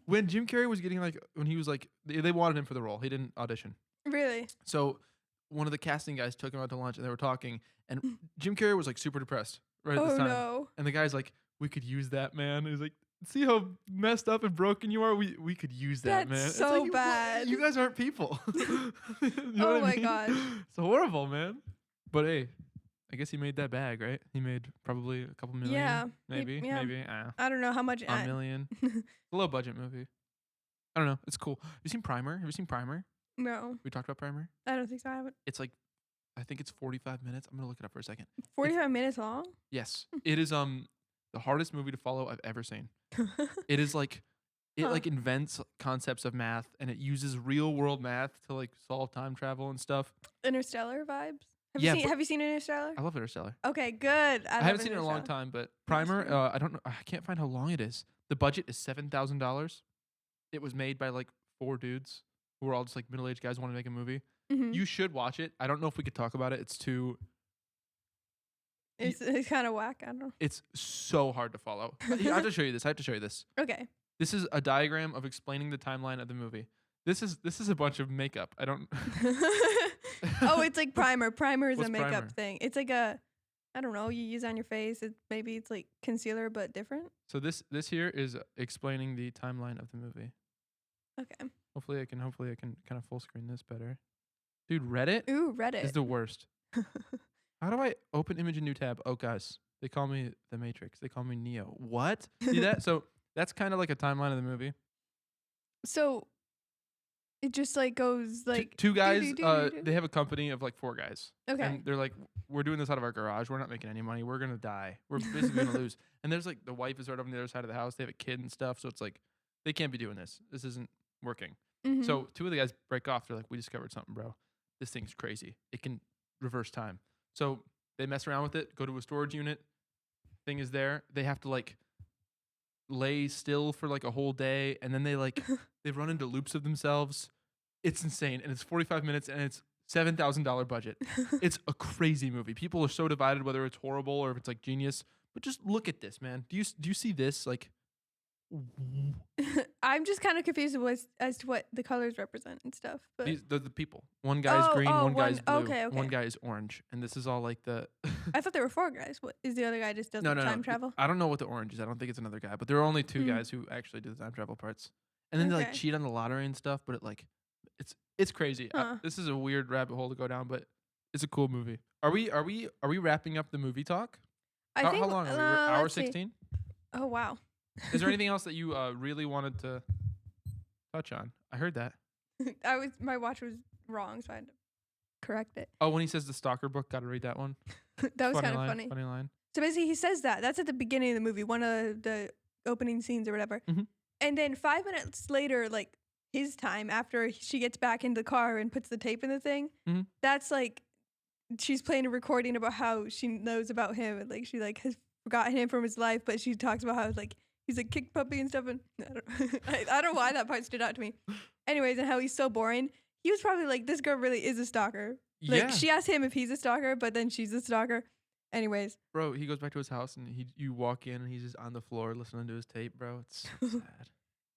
When Jim Carrey was getting when he was they wanted him for the role, he didn't audition. Really? So one of the casting guys took him out to lunch, and they were talking, and Jim Carrey was super depressed at this time. No. And the guy's like, "We could use that, man." He was like, "See how messed up and broken you are? We could use that, man." That's so bad. You guys aren't people. You know oh what I my mean? God. It's horrible, man. But hey, I guess he made that bag, right? He made probably a couple million. Yeah. Maybe. I don't know how much. A million. It's a low budget movie. I don't know. It's cool. Have you seen Primer? No. We talked about Primer? I don't think so. I haven't. It's I think it's 45 minutes. I'm going to look it up for a second. 45 minutes long? Yes. It is the hardest movie to follow I've ever seen. It is it invents concepts of math, and it uses real world math to solve time travel and stuff. Interstellar vibes? Have you seen Interstellar? I love Interstellar. Okay, good. I haven't seen it in a long time, but Primer, I don't know. I can't find how long it is. The budget is $7,000. It was made by 4 dudes who were all just middle-aged guys who want to make a movie. Mm-hmm. You should watch it. I don't know if we could talk about it. It's too... It's kind of whack. I don't know. It's so hard to follow. I have to show you this. Okay. This is a diagram of explaining the timeline of the movie. This is a bunch of makeup. I don't... Oh, it's like primer. Primer is What's a makeup primer? thing. It's I don't know, you use on your face. Maybe it's like concealer, but different. So this here is explaining the timeline of the movie. Okay. Hopefully I can kind of full screen this better. Dude, Reddit? Ooh, Reddit. Is the worst. How do I open image in new tab? Oh, guys, they call me the Matrix. They call me Neo. What? See that? So that's kind of like a timeline of the movie. So it just goes two guys. They have a company of 4 guys. Okay. And they're like, we're doing this out of our garage. We're not making any money. We're gonna die. We're basically gonna lose. And there's the wife is right over on the other side of the house. They have a kid and stuff. So it's they can't be doing this. This isn't working. Mm-hmm. So 2 of the guys break off. They're like, we discovered something, bro. This thing's crazy. It can reverse time. So they mess around with it. Go to a storage unit. Thing is there. They have to lay still for a whole day, and then they they run into loops of themselves. It's insane, and it's 45 minutes, and it's $7,000 budget. It's a crazy movie. People are so divided whether it's horrible or if it's genius. But just look at this, man. Do you see this? I'm just kind of confused as to what the colors represent and stuff. But the people. One guy's green, one guy's blue, okay. One guy's orange, and this is all the. I thought there were 4 guys. What is the other guy? Just does time travel? I don't know what the orange is. I don't think it's another guy, but there are only 2 guys who actually do the time travel parts. And then they cheat on the lottery and stuff, but it's crazy. Huh. This is a weird rabbit hole to go down, but it's a cool movie. Are we wrapping up the movie talk? I think how long are we? Hour 16? Oh wow. Is there anything else that you really wanted to touch on? I heard that. My watch was wrong, so I had to correct it. Oh, when he says the stalker book, gotta read that one. That was kind of funny. Funny line. So basically, he says that. That's at the beginning of the movie, one of the opening scenes or whatever. Mm-hmm. And then 5 minutes later, his time after she gets back into the car and puts the tape in the thing, mm-hmm. that's she's playing a recording about how she knows about him and she has forgotten him from his life, but she talks about how he's a kick puppy and stuff, and I don't know why that part stood out to me. Anyways, and how he's so boring. He was probably this girl really is a stalker. She asked him if he's a stalker, but then she's a stalker. Anyways. Bro, he goes back to his house and you walk in and he's just on the floor listening to his tape, bro. It's so sad.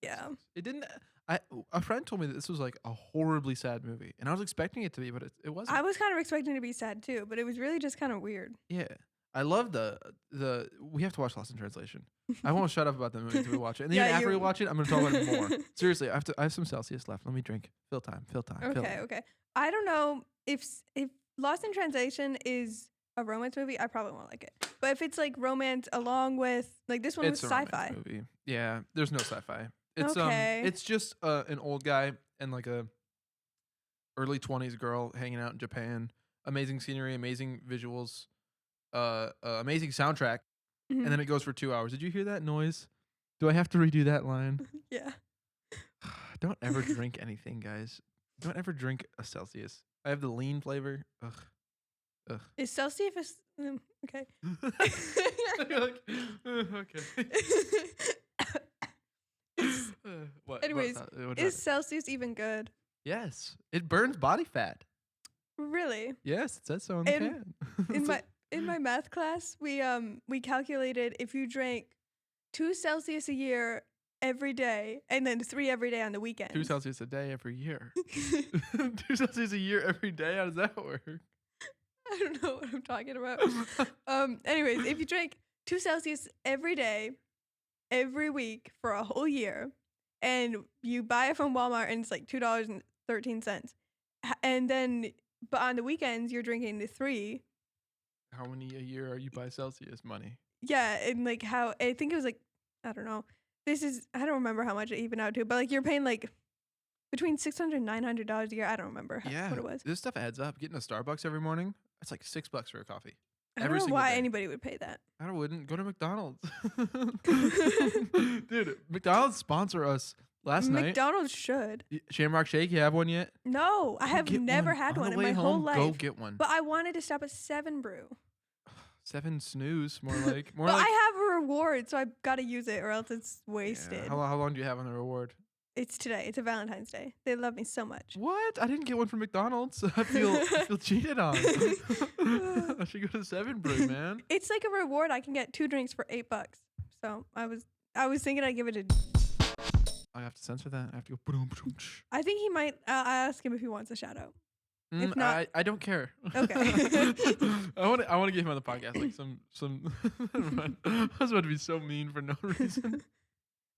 Yeah. It didn't... a friend told me that this was a horribly sad movie, and I was expecting it to be, but it wasn't. I was kind of expecting it to be sad too, but it was really just kind of weird. Yeah. I love the we have to watch Lost in Translation. I won't shut up about the movie until we watch it. And then after we watch it, I'm gonna talk about it more. Seriously, I have some Celsius left. Let me drink. Fill time. Okay. I don't know if Lost in Translation is a romance movie, I probably won't like it. But if it's like romance along with like this one was sci-fi. Movie. Yeah, there's no sci-fi. It's okay. It's just an old guy and like a early 20s girl hanging out in Japan. Amazing scenery, amazing visuals, amazing soundtrack. Mm-hmm. And then it goes for 2 hours. Did you hear that noise? Do I have to redo that line? Yeah. Don't ever drink anything, guys. Don't ever drink a Celsius. I have the lean flavor. Ugh. Is Celsius okay? Like, okay. Anyways, is Celsius even good? Yes, it burns body fat. Really? Yes, it says so in the can. In my math class, we calculated if you drank 2 Celsius a year every day and then 3 every day on the weekend. 2 Celsius a day every year. 2 Celsius a year every day. How does that work? I don't know what I'm talking about. Anyways, if you drink 2 Celsius every day, every week for a whole year, and you buy it from Walmart and it's like $2.13, and then but on the weekends you're drinking the 3. How many a year are you by Celsius money? Yeah, and like how I think it was like I don't know. I don't remember how much it even out to, but like you're paying like between $600 and $900 a year. I don't remember what it was. This stuff adds up. Getting a Starbucks every morning, that's like $6 for a coffee. I don't know why anybody would pay that. I wouldn't. Go to McDonald's. Dude, McDonald's sponsor us last night. McDonald's should. Shamrock Shake, you have one yet? No, I have never had one in my whole life. Go get one. But I wanted to stop at 7 Brew. 7 snooze, more like. But I have a reward, so I've got to use it or else it's wasted. Yeah. How long do you have on the reward? It's today. It's a Valentine's Day. They love me so much. What? I didn't get one from McDonald's. I feel cheated on. I should go to 7 Brew, man. It's like a reward. I can get 2 drinks for $8. So I was thinking I'd give it a. I have to censor that. I have to go. I think he might. I'll ask him if he wants a shout out. If not, I don't care. Okay. I want to get him on the podcast. Like some. I was about to be so mean for no reason.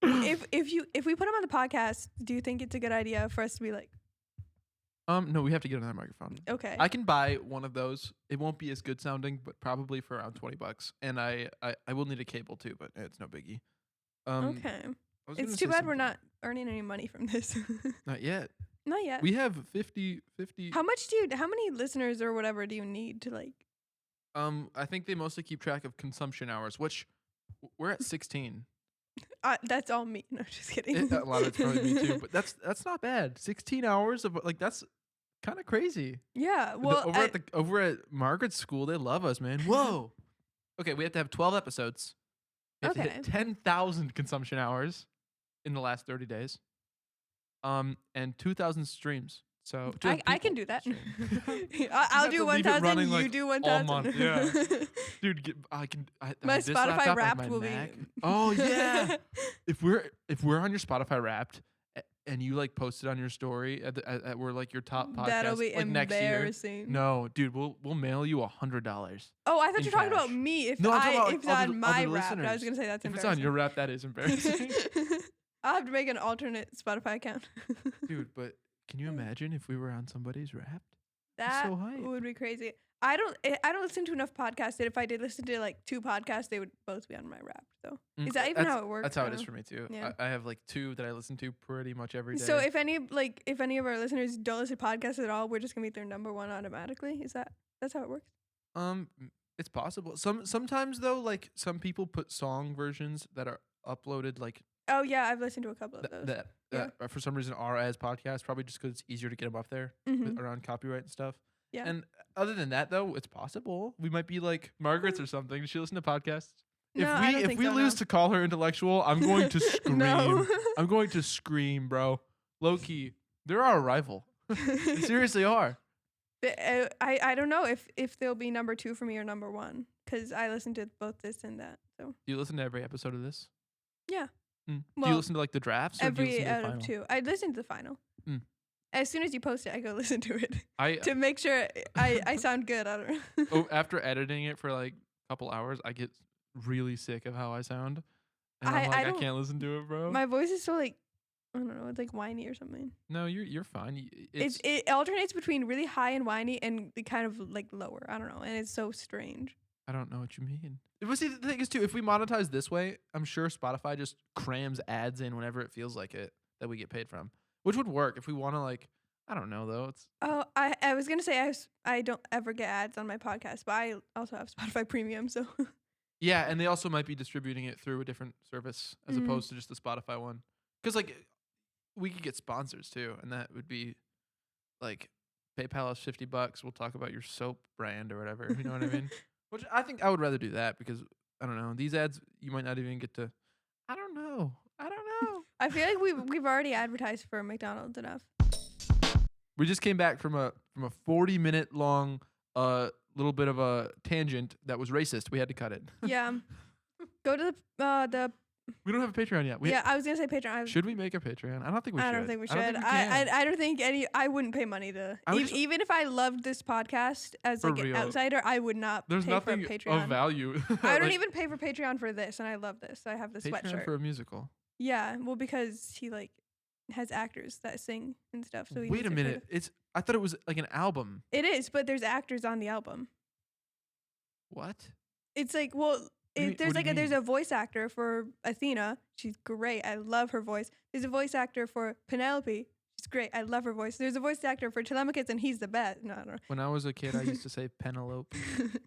If we put him on the podcast, do you think it's a good idea for us to be like? No, we have to get another microphone. Okay. I can buy one of those. It won't be as good sounding, but probably for around $20. And I will need a cable too, but it's no biggie. Okay. It's too bad we're not earning any money from this. Not yet. Not yet. We have 50. How many listeners or whatever do you need to like? I think they mostly keep track of consumption hours, which we're at 16. That's all me. No, just kidding. A lot of it's probably me too, but that's not bad. 16 hours of like that's kind of crazy. Yeah. Well, over at Margaret's school, they love us, man. Whoa. Okay, we have to have 12 episodes. We have to hit 10,000 consumption hours in the last 30 days. And 2,000 streams. So I can do that. I'll do 1,000. You do 1,000. Yeah, dude, my Spotify Wrapped will be. Oh yeah, if we're on your Spotify Wrapped and you like post it on your story at we're like your top podcast, that'll be like embarrassing. Next year. No, dude, we'll mail you $100. Oh, I thought you were talking about me. If it's on my Wrapped, I was gonna say that's embarrassing. If it's on your Wrapped, that is embarrassing. I'll have to make an alternate Spotify account. Dude, but can you imagine if we were on somebody's Wrapped? That so would be crazy. I don't listen to enough podcasts that if I did listen to like 2 podcasts, they would both be on my Wrapped. So is that even how it works? That's how it is for me too. Yeah. I have like 2 that I listen to pretty much every day. So if any of our listeners don't listen to podcasts at all, we're just gonna be their number 1 automatically. That's how it works? It's possible. Sometimes though, like some people put song versions that are uploaded like. Oh yeah, I've listened to a couple of those. That for some reason are as podcasts, probably just because it's easier to get them up there around copyright and stuff. Yeah. And other than that, though, it's possible we might be like Margaret's or something. Does she listen to podcasts? No, if we lose to call her intellectual, I'm going to scream. No. I'm going to scream, bro. Low key, they're our rival. They seriously are. I don't know if they'll be number 2 for me or number 1 because I listen to both this and that. So. Do you listen to every episode of this? Yeah. Well, do you listen to like the drafts? Or every out of 2. I listen to the final. As soon as you post it, I go listen to it to make sure I sound good. I don't know. After editing it for like couple hours, I get really sick of how I sound. And I'm like, I can't listen to it, bro. My voice is so like, I don't know, it's like whiny or something. No, you're fine. It alternates between really high and whiny and the kind of like lower. I don't know, and it's so strange. I don't know what you mean. But see, the thing is too, if we monetize this way, I'm sure Spotify just crams ads in whenever it feels like it that we get paid from, which would work if we want to like. I don't know though. I was gonna say I don't ever get ads on my podcast, but I also have Spotify Premium, so. Yeah, and they also might be distributing it through a different service as opposed to just the Spotify one, because like we could get sponsors too, and that would be like PayPal us $50. We'll talk about your soap brand or whatever. You know what I mean? Which I think I would rather do that because I don't know, these ads you might not even get to. I don't know. I feel like we've already advertised for McDonald's enough. We just came back from a 40-minute long little bit of a tangent that was racist. We had to cut it. Yeah. Go to the. We don't have a Patreon yet. I was gonna say Patreon. Should we make a Patreon? I don't think we should. I don't think we should. I don't think I wouldn't pay money to. Even if I loved this podcast as like an outsider, I would not pay for a Patreon. There's nothing of value. I don't even pay for Patreon for this, and I love this. I have the Patreon sweatshirt. For a musical. Yeah, well, because he like has actors that sing and stuff. So wait a minute, I thought it was like an album. It is, but there's actors on the album. What? It's like there's a voice actor for Athena. She's great. I love her voice. There's a voice actor for Penelope. She's great. I love her voice. There's a voice actor for Telemachus, and he's the best. No, I don't know. When I was a kid, I used to say Penelope.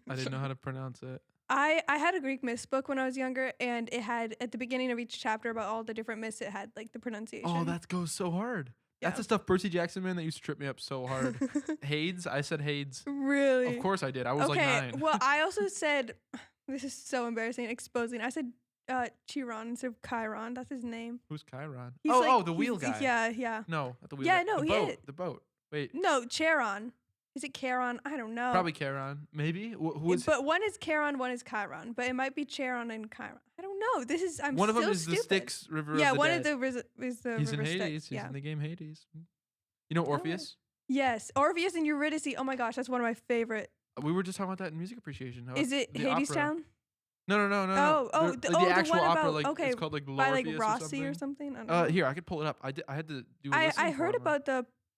I didn't know how to pronounce it. I had a Greek myths book when I was younger, and it had at the beginning of each chapter about all the different myths. It had like the pronunciation. Oh, that goes so hard. Yeah. That's the stuff Percy Jackson, man, that used to trip me up so hard. Hades, I said Hades. Really? Of course I did. I was like 9. Well, I also said, this is so embarrassing, exposing. I said Chiron instead of Chiron. That's his name. Who's Chiron? He's the wheel guy. Yeah. No, not the wheel guy. Yeah, no, the boat. Wait. No, Charon. Is it Charon? I don't know. Probably Charon. Maybe. Who is But one is Charon, one is Chiron. But it might be Charon and Chiron. I don't know. I'm one of them so is stupid. the Styx River. Yeah, of the one dead. of the is the He's river in Hades. Styx. He's in the game Hades. You know Orpheus? Yes, Orpheus and Eurydice. Oh my gosh, that's one of my favorite. We were just talking about that in music appreciation. Is it Hades Town? No. The actual opera, like it's called like by like Rossi or something. I don't know. Here I could pull it up. I had to do. I heard about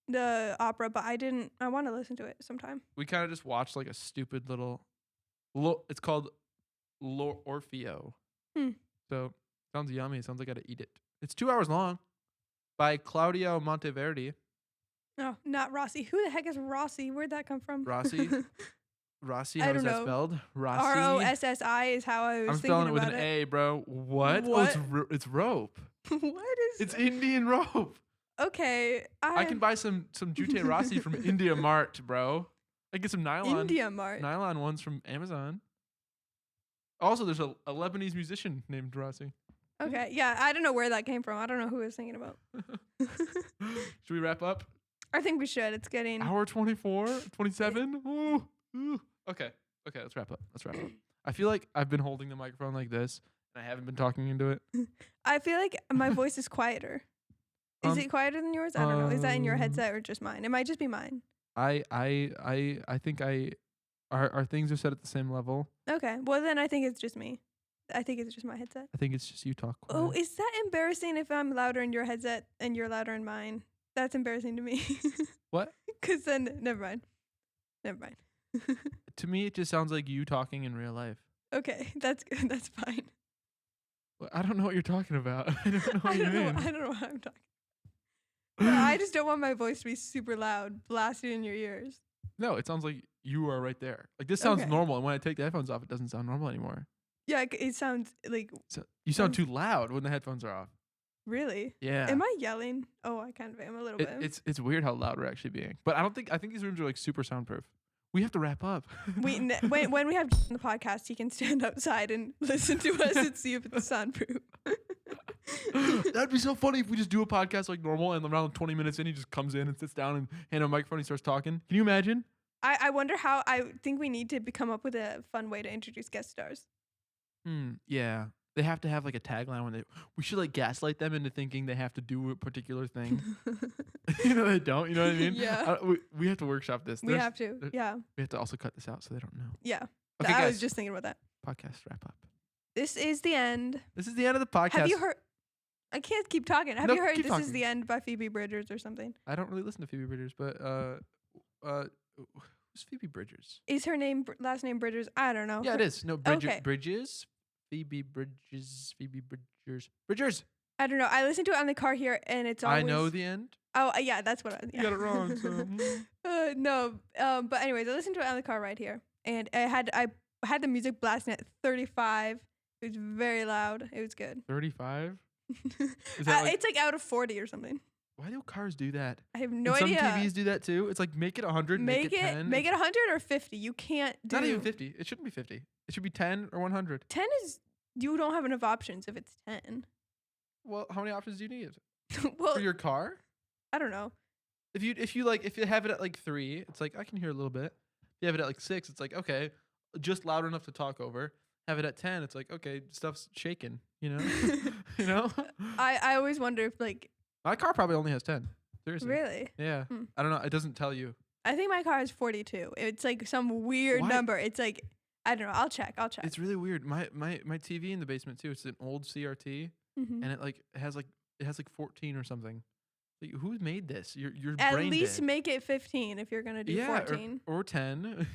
the opera, but I didn't. I want to listen to it sometime. We kind of just watched like a stupid little. It's called Orfeo. So sounds yummy. Sounds like I gotta eat it. It's 2 hours long, by Claudio Monteverdi. No, not Rossi. Who the heck is Rossi? Where'd that come from? Rossi. How is that spelled? Rossi. Rossi is how I was I'm thinking spelling it with about an A, bro. What? Oh, it's rope. What is It's Indian rope. Okay. I can buy some Jute Rossi from India Mart, bro. I get some nylon. India Mart. Nylon ones from Amazon. Also, there's a Lebanese musician named Rossi. Okay. Yeah, I don't know where that came from. I don't know who I was thinking about. Should we wrap up? I think we should. It's getting... Hour 24? 27? Ooh. Okay, let's wrap up. I feel like I've been holding the microphone like this, and I haven't been talking into it. I feel like my voice is quieter. Is it quieter than yours? I don't know. Is that in your headset or just mine? It might just be mine. I think our things are set at the same level. Okay. Well, then I think it's just me. I think it's just my headset. I think it's just you talk quiet. Oh, is that embarrassing if I'm louder in your headset and you're louder in mine? That's embarrassing to me. What? Because then, never mind. To me, it just sounds like you talking in real life. Okay, that's good. That's fine. Well, I don't know what you're talking about. I don't know what you mean. I don't know what I'm talking about. No, I just don't want my voice to be super loud, blasting in your ears. No, it sounds like you are right there. Like, this sounds normal, and when I take the headphones off, it doesn't sound normal anymore. Yeah, it sounds like... you sound too loud when the headphones are off. Really? Yeah. Am I yelling? Oh, I kind of am a little bit. It's weird how loud we're actually being. But I think these rooms are like super soundproof. We have to wrap up. When we have the podcast, he can stand outside and listen to us and see if it's soundproof. That'd be so funny if we just do a podcast like normal, and around 20 minutes in, he just comes in and sits down and hand a microphone and starts talking. Can you imagine? I wonder how. I think we need to come up with a fun way to introduce guest stars. Yeah. They have to have like a tagline we should like gaslight them into thinking they have to do a particular thing. They don't. You know what I mean? Yeah. We have to workhave this. We have to. Yeah. We have to also cut this out so they don't know. Yeah. Okay, I guys. was just thinking about that. podcast wrap up. This is the end. This is the end of the podcast. Have you heard? I can't keep talking. Have you heard This talking. Is the End by Phoebe Bridgers or something? I don't really listen to Phoebe Bridgers, but who's Phoebe Bridgers? Is her last name Bridgers? I don't know. Yeah, it is. No, Bridgers. Okay. Bridges. Phoebe Bridgers. Bridgers. I don't know. I listen to it on the car here, and it's always. I know the end. Oh yeah, that's what I. Yeah. You got it wrong. So. No. But anyways, I listened to it on the car right here, and I had the music blasting at 35. It was very loud. It was good. 35. It's like out of 40 or something. Why do cars do that? I have no idea. idea. Some TVs do that too. It's like make it 100, make it 10. Make it 100 or 50. You can't do. Not even 50. It shouldn't be 50. It should be 10 or 100. 10 is you don't have enough options if it's 10. Well, how many options do you need? Well, for your car? I don't know. If you have it at like 3, it's like I can hear a little bit. If you have it at like 6, it's like okay, just loud enough to talk over. Have it at 10, it's like okay, stuff's shaking, you know? You know? I always wonder if like my car probably only has 10. Seriously. Really? Yeah. I don't know. It doesn't tell you. I think my car is 42. It's like some weird number. It's like I don't know. I'll check. It's really weird. My TV in the basement too. It's an old CRT, and it has 14 or something. Like, who made this? Your at brain least did. Make it 15 if you're gonna do 14 or 10.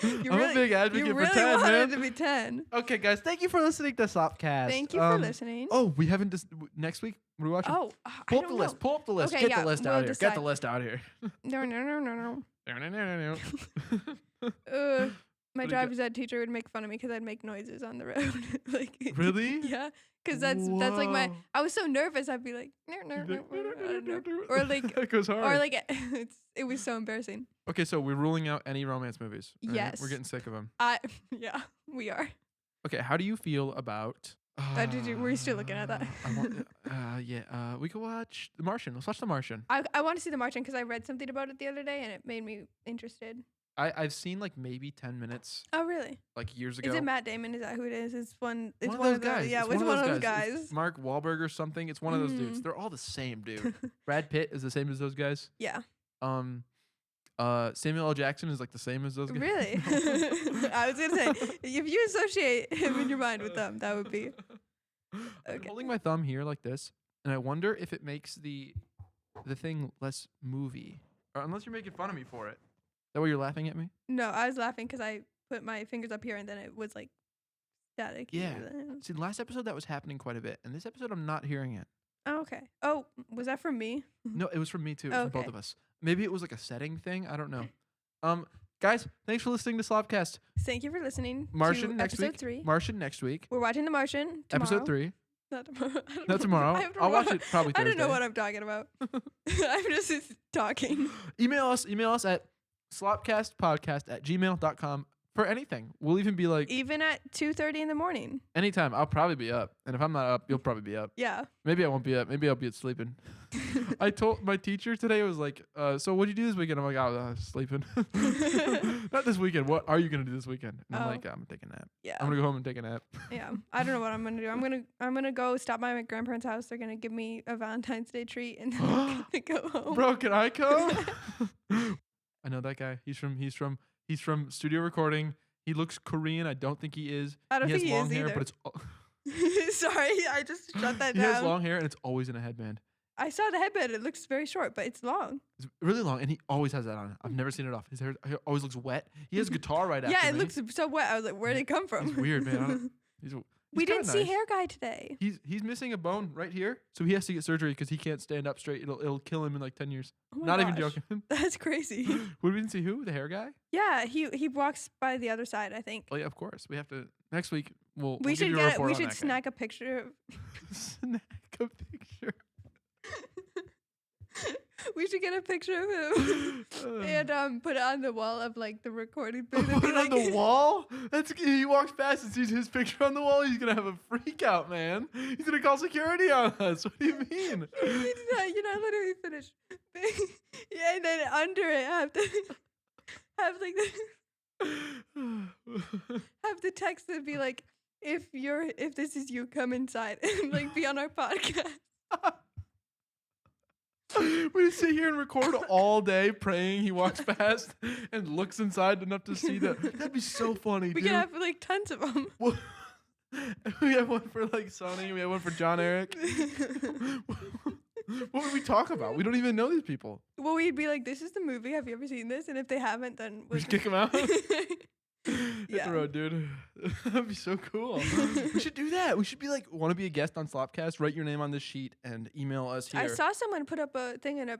I'm a big advocate for 10, wanted man. it to be 10. Okay, guys, thank you for listening to Slopcast. Thank you for listening. Oh, we haven't next week. What are we watching? Oh, pull up the list. Pull up the list. Okay, Get the list out here. Get the list out here. No. My driver's ed teacher would make fun of me because I'd make noises on the road. Like really? Yeah, because that's like my. I was so nervous. I'd be like, or like that goes hard. Or like it was so embarrassing. Okay, so we're ruling out any romance movies. Right? Yes, we're getting sick of them. Yeah, we are. Okay, how do you feel about? Were you still looking at that? Yeah. We could watch The Martian. Let's watch The Martian. I want to see The Martian because I read something about it the other day and it made me interested. I've seen like maybe 10 minutes. Oh really? Like years ago. Is it Matt Damon? Is that who it is? It's one of those guys. Yeah, it's one of those guys. It's Mark Wahlberg or something. It's one of those dudes. They're all the same, dude. Brad Pitt is the same as those guys. Yeah. Samuel L. Jackson is like the same as those guys. Really? I was gonna say if you associate him in your mind with them, that would be. Okay. I'm holding my thumb here like this, and I wonder if it makes the thing less movie, or unless you're making fun of me for it. Is that why you're laughing at me? No, I was laughing because I put my fingers up here and then it was like static. Yeah. See, last episode that was happening quite a bit, and this episode I'm not hearing it. Oh, okay. Oh, was that from me? No, it was from me too. It was from both of us. Maybe it was like a setting thing. I don't know. Guys, thanks for listening to Slopcast. Thank you for listening. Martian next episode week. 3. Martian next week. We're watching The Martian tomorrow. Episode 3. Not tomorrow. Not tomorrow. I'll watch it probably Thursday. I don't know what I'm talking about. I'm just talking. Email us at slopcastpodcast@gmail.com for anything. We'll even be like... Even at 2:30 in the morning. Anytime. I'll probably be up. And if I'm not up, you'll probably be up. Yeah. Maybe I won't be up. Maybe I'll be sleeping. I told my teacher today, was like, so what'd you do this weekend? I'm like, I was sleeping. Not this weekend. What are you going to do this weekend? And I'm like, I'm going to take a nap. Yeah. I'm going to go home and take a nap. Yeah. I don't know what I'm going to do. I'm going to go stop by my grandparents' house. They're going to give me a Valentine's Day treat and then I'm going to go home. Bro, can I come? I know that guy. He's from studio recording. He looks Korean. I don't think he is. I don't think he is long hair, either. but it's Sorry, I just shut that down. He has long hair and it's always in a headband. I saw the headband. It looks very short, but it's long. It's really long, and he always has that on. I've never seen it off. His hair always looks wet. He has a guitar right after Yeah, it me. looks so wet. I was like, where did it come from? It's weird, man. He's we didn't see nice. Hair Guy today. He's missing a bone right here, so he has to get surgery because he can't stand up straight. It'll kill him in like 10 years. Oh my Not gosh. even joking. That's crazy. We didn't see who? The hair guy? Yeah, he walks by the other side, I think. Oh yeah, of course. We have to next week. We'll should give you a report we on should that snack a picture. Snack a picture. We should get a picture of him and put it on the wall of like the recording booth. Put it on the wall? He walks past and sees his picture on the wall. He's gonna have a freak out, man. He's gonna call security on us. What do you mean? You're not letting me finish. Yeah, and then under it, have like have the text that be like, if this is you, come inside and like be on our podcast. We just sit here and record all day praying he walks past and looks inside enough to see that. That'd be so funny, We dude. could have like tons of them. We have one for like Sonny. We have one for John Eric. What would we talk about? We don't even know these people. Well, we'd be like, this is the movie. Have you ever seen this? And if they haven't, then we just kick them out. Hit the road, dude. That'd be so cool. We should do that. We should be like, want to be a guest on Slopcast? Write your name on this sheet and email us here. I saw someone put up a thing in a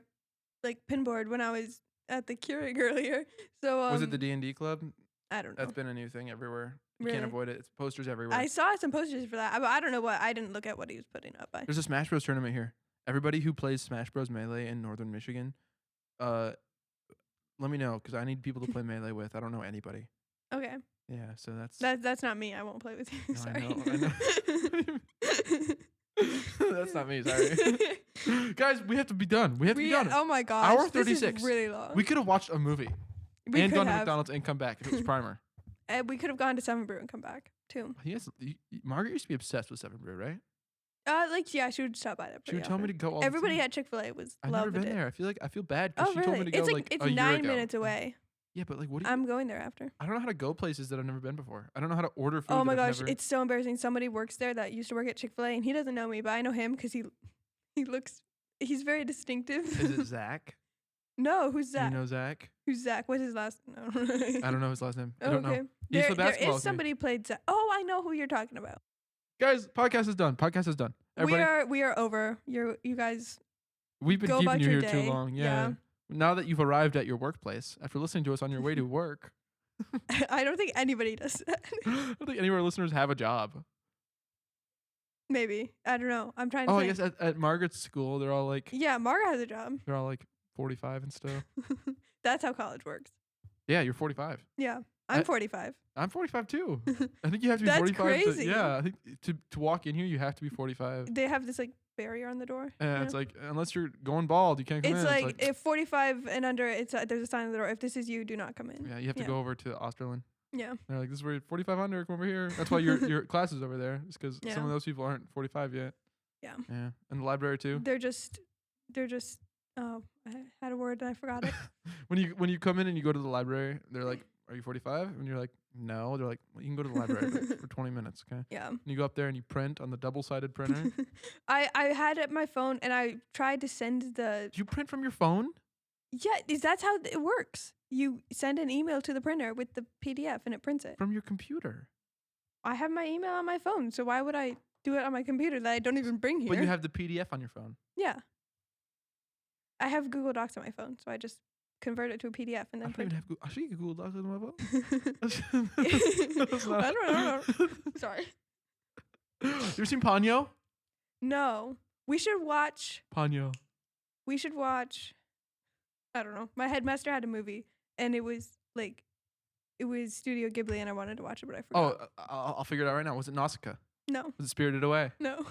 like pinboard when I was at the Keurig earlier. So was it the D&D club? I don't know. That's been a new thing everywhere. You really? Can't avoid it. It's posters everywhere. I saw some posters for that, but I don't know what. I didn't look at what he was putting up. There's a Smash Bros tournament here. Everybody who plays Smash Bros Melee in Northern Michigan, let me know because I need people to play Melee with. I don't know anybody. Okay. Yeah, so that's not me. I won't play with you. No, Sorry. I know. That's not me. Sorry. Guys, we have to be done. We have to be done. Oh my gosh. Hour 36. This is really long. We could have watched a movie and gone to McDonald's and come back if it was Primer. We could have gone to Seven Brew and come back too. Yes, Margaret used to be obsessed with Seven Brew, right? Yeah, she would stop by there. She would tell me to go all Everybody the time. at Chick-fil-A was I've loved never been it. there. I feel bad Oh, because she really? told me to go It's a year 9 ago. minutes away. Yeah, but like, what do you? I'm going there after. I don't know how to go places that I've never been before. I don't know how to order food. Oh my gosh, it's so embarrassing. Somebody works there that used to work at Chick-fil-A, and he doesn't know me, but I know him because he's very distinctive. Is it Zach? No, who's Zach? Do you know Zach? Who's Zach? What's his last? No. I don't know his last name. I Oh, don't okay. know. There is somebody played Zach. Oh, I know who you're talking about. Guys, podcast is done. Podcast is done. Everybody, We are over. You guys. we've been go keeping about you your here too day. long. Yeah. Now that you've arrived at your workplace, after listening to us on your way to work, I don't think anybody does that. I don't think any of our listeners have a job. Maybe. I don't know. I'm trying to Oh, think. I guess at Margaret's school, they're all like Yeah, Margaret has a job. 45 and stuff. That's how college works. Yeah, you're 45. Yeah. I'm 45. I'm 45 too. I think you have to be That's 45. crazy. Yeah, I think to walk in here, you have to be 45. They have this like barrier on the door. And it's like, unless you're going bald, you can't come It's in. like if 45 and under, there's a sign on the door. If this is you, do not come in. Yeah, you have to go over to Osterlin. Yeah. They're like, this is where 45 under, come over here. That's why your class is over there. It's because Yeah. some of those people aren't 45 yet. Yeah. Yeah. And the library too. They're just, oh, I had a word and I forgot it. When you come in and you go to the library, they're like, are you 45? And you're like, no. They're like, well, you can go to the library for 20 minutes, okay? Yeah. And you go up there and you print on the double-sided printer. I had it my phone and I tried to send Do you print from your phone? Yeah, that's how it works. You send an email to the printer with the PDF and it prints it. From your computer. I have my email on my phone, so why would I do it on my computer that I don't even bring here? But you have the PDF on your phone. Yeah. I have Google Docs on my phone, so I just convert it to a PDF and then print it. I should get Google Docs on my phone. I don't know. Sorry. You ever seen Ponyo? No. We should watch. Ponyo. I don't know. My headmaster had a movie, and it was Studio Ghibli, and I wanted to watch it, but I forgot. Oh, I'll figure it out right now. Was it Nausicaa? No. Was it Spirited Away? No.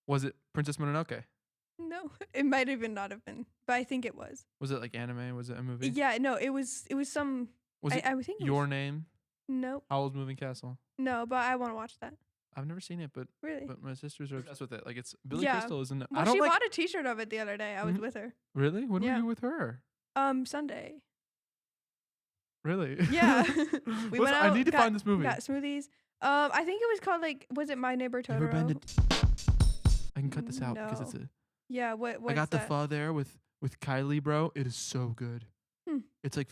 Was it Princess Mononoke? No. It might even not have been, but I think it was. Was it like anime? Was it a movie? Yeah, no, it was some. Was it I think it Your was, Name? No. Howl's Moving Castle? No, but I want to watch that. I've never seen it, but Really? but my sisters are obsessed with it. Like it's Billy Yeah. Crystal, isn't it? Well, I don't she like. bought a T-shirt of it the other day. I was Mhm. with her. Really? When were Yeah. you with her? Sunday. Really? Yeah. We went out. I need to find this movie. Got smoothies. I think it was called was it My Neighbor You ever Totoro? been to? I can cut this out because it's a. Yeah. What? I got the that? pho there with Kylie, bro. It is so good. It's like.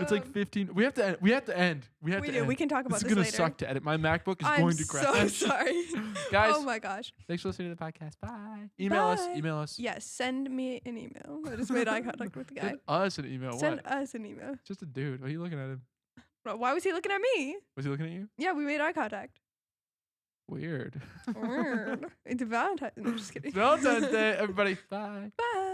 It's like 15. We have to end. We have to end. We do. We can talk about this this is gonna later. suck to edit. My MacBook is I'm going to crash. so sorry. Guys. Oh my gosh. Thanks for listening to the podcast. Bye. Email us. Yes. Send me an email. I just made eye contact with the guy. Send us an email. Send What? us an email. Just a dude. Why are you looking at him? Why was he looking at me? Was he looking at you? Yeah, we made eye contact. Weird. Weird. It's Valentine's. No, I'm just kidding. Valentine's Day, everybody. Bye. Bye.